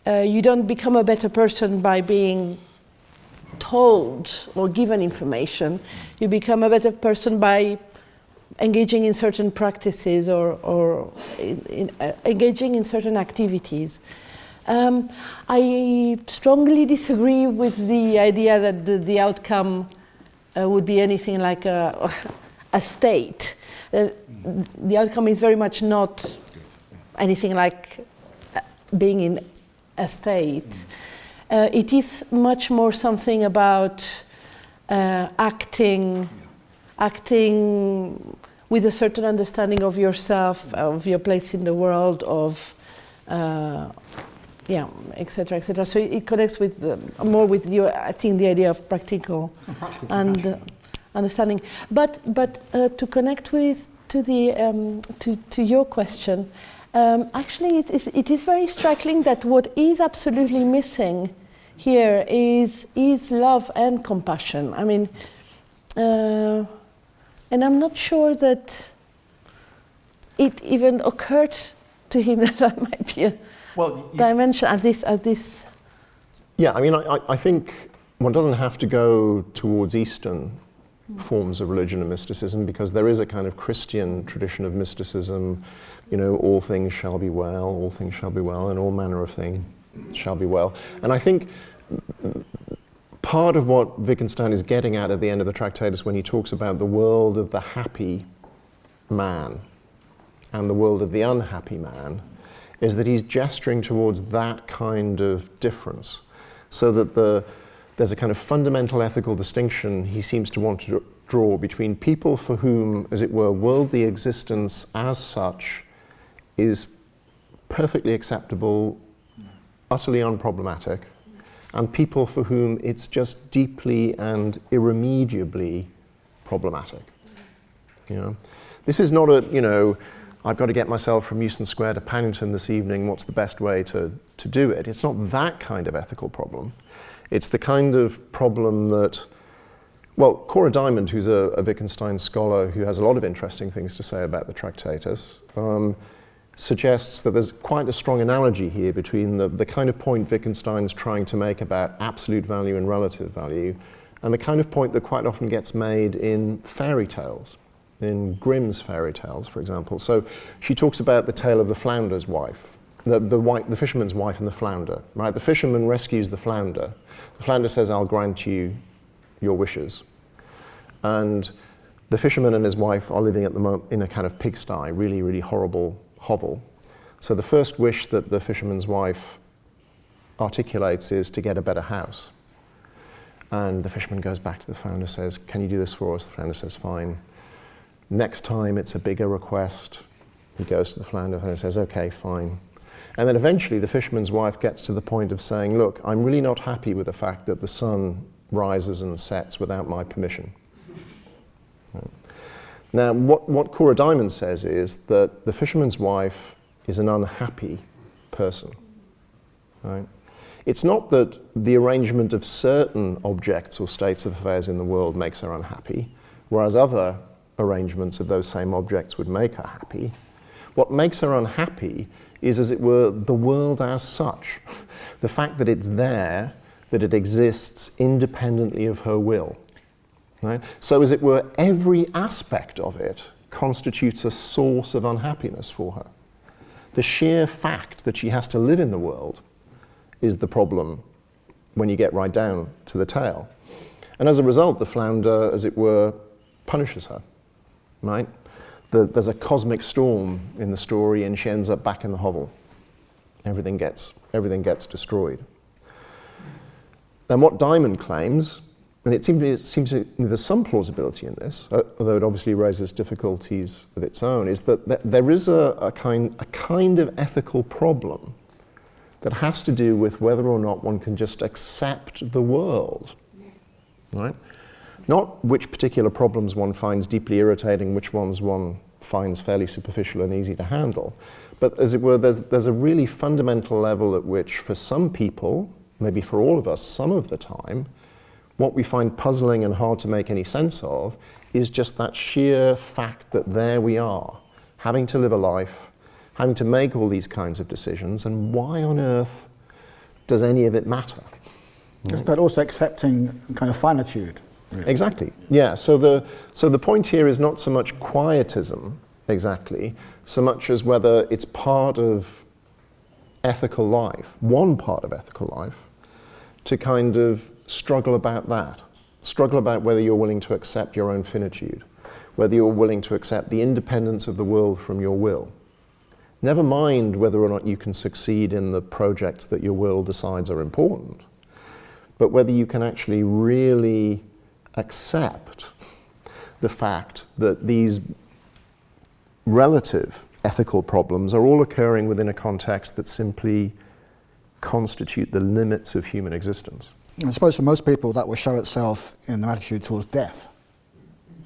you don't become a better person by being told or given information. You become a better person by engaging in certain practices or engaging in certain activities. I strongly disagree with the idea that the outcome would be anything like a state. The outcome is very much not anything like being in a state. It is much more something about acting with a certain understanding of yourself, of your place in the world, of etc., etc. So it connects with more with your, I think, the idea of practical and understanding. But to connect with to your question, actually it is very striking that what is absolutely missing here is love and compassion. I mean, and I'm not sure that it even occurred to him that that might be a dimension at this. Yeah, I mean, I think one doesn't have to go towards Eastern forms of religion and mysticism, because there is a kind of Christian tradition of mysticism, you know, all things shall be well, and all manner of things shall be well. And I think part of what Wittgenstein is getting at the end of the Tractatus when he talks about the world of the happy man and the world of the unhappy man is that he's gesturing towards that kind of difference, so that there's a kind of fundamental ethical distinction he seems to want to draw between people for whom, as it were, worldly existence as such is perfectly acceptable, utterly unproblematic, and people for whom it's just deeply and irremediably problematic. You know? This is not a, you know, I've got to get myself from Euston Square to Paddington this evening, what's the best way to do it? It's not that kind of ethical problem. It's the kind of problem that, well, Cora Diamond, who's a Wittgenstein scholar who has a lot of interesting things to say about the Tractatus, suggests that there's quite a strong analogy here between the kind of point Wittgenstein's trying to make about absolute value and relative value, and the kind of point that quite often gets made in fairy tales, in Grimm's fairy tales, for example. So she talks about the tale of the flounder's wife. The fisherman's wife and the flounder, right? The fisherman rescues the flounder. The flounder says, I'll grant you your wishes. And the fisherman and his wife are living at the moment in a kind of pigsty, really, really horrible hovel. So the first wish that the fisherman's wife articulates is to get a better house. And the fisherman goes back to the flounder, says, can you do this for us? The flounder says, fine. Next time it's a bigger request. He goes to the flounder and says, okay, fine. And then eventually the fisherman's wife gets to the point of saying, look, I'm really not happy with the fact that the sun rises and sets without my permission. Now, what Cora Diamond says is that the fisherman's wife is an unhappy person. Right? It's not that the arrangement of certain objects or states of affairs in the world makes her unhappy, whereas other arrangements of those same objects would make her happy. What makes her unhappy is, as it were, the world as such. The fact that it's there, that it exists independently of her will. Right? So, as it were, every aspect of it constitutes a source of unhappiness for her. The sheer fact that she has to live in the world is the problem when you get right down to the tale. And as a result, the flounder, as it were, punishes her. right? There's a cosmic storm in the story, and she ends up back in the hovel. Everything gets destroyed. And what Diamond claims, and it seems there's some plausibility in this, although it obviously raises difficulties of its own, is that there is a kind of ethical problem that has to do with whether or not one can just accept the world, right? Not which particular problems one finds deeply irritating, which ones one finds fairly superficial and easy to handle, but as it were, there's a really fundamental level at which, for some people, maybe for all of us, some of the time, what we find puzzling and hard to make any sense of is just that sheer fact that there we are, having to live a life, having to make all these kinds of decisions, and why on earth does any of it matter? Just that also accepting kind of finitude. Really. Exactly, yeah. So the point here is not so much quietism, exactly, so much as whether it's part of ethical life, one part of ethical life, to kind of struggle about that. Struggle about whether you're willing to accept your own finitude, whether you're willing to accept the independence of the world from your will. Never mind whether or not you can succeed in the projects that your will decides are important, but whether you can actually really accept the fact that these relative ethical problems are all occurring within a context that simply constitute the limits of human existence. I suppose for most people that will show itself in their attitude towards death.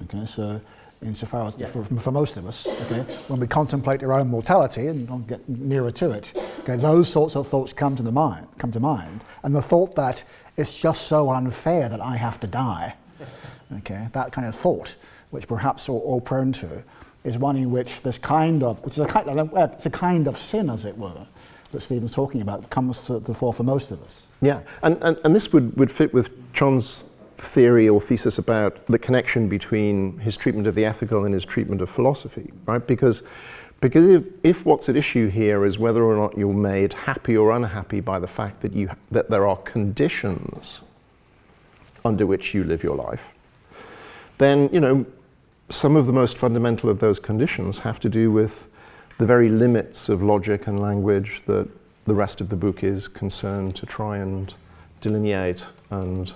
Okay, so insofar as for most of us, okay, when we contemplate our own mortality and don't get nearer to it, okay, those sorts of thoughts come to mind, and the thought that it's just so unfair that I have to die, okay, that kind of thought, which perhaps we're all prone to, is one in which it's a kind of sin, as it were, that Stephen's talking about, comes to the fore for most of us. Yeah, and this would fit with John's theory or thesis about the connection between his treatment of the ethical and his treatment of philosophy, right? Because if what's at issue here is whether or not you're made happy or unhappy by the fact that there are conditions under which you live your life, then, you know, some of the most fundamental of those conditions have to do with the very limits of logic and language that the rest of the book is concerned to try and delineate and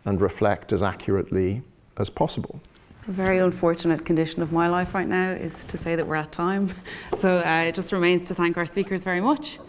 reflect as accurately as possible. A very unfortunate condition of my life right now is to say that we're at time. So it just remains to thank our speakers very much.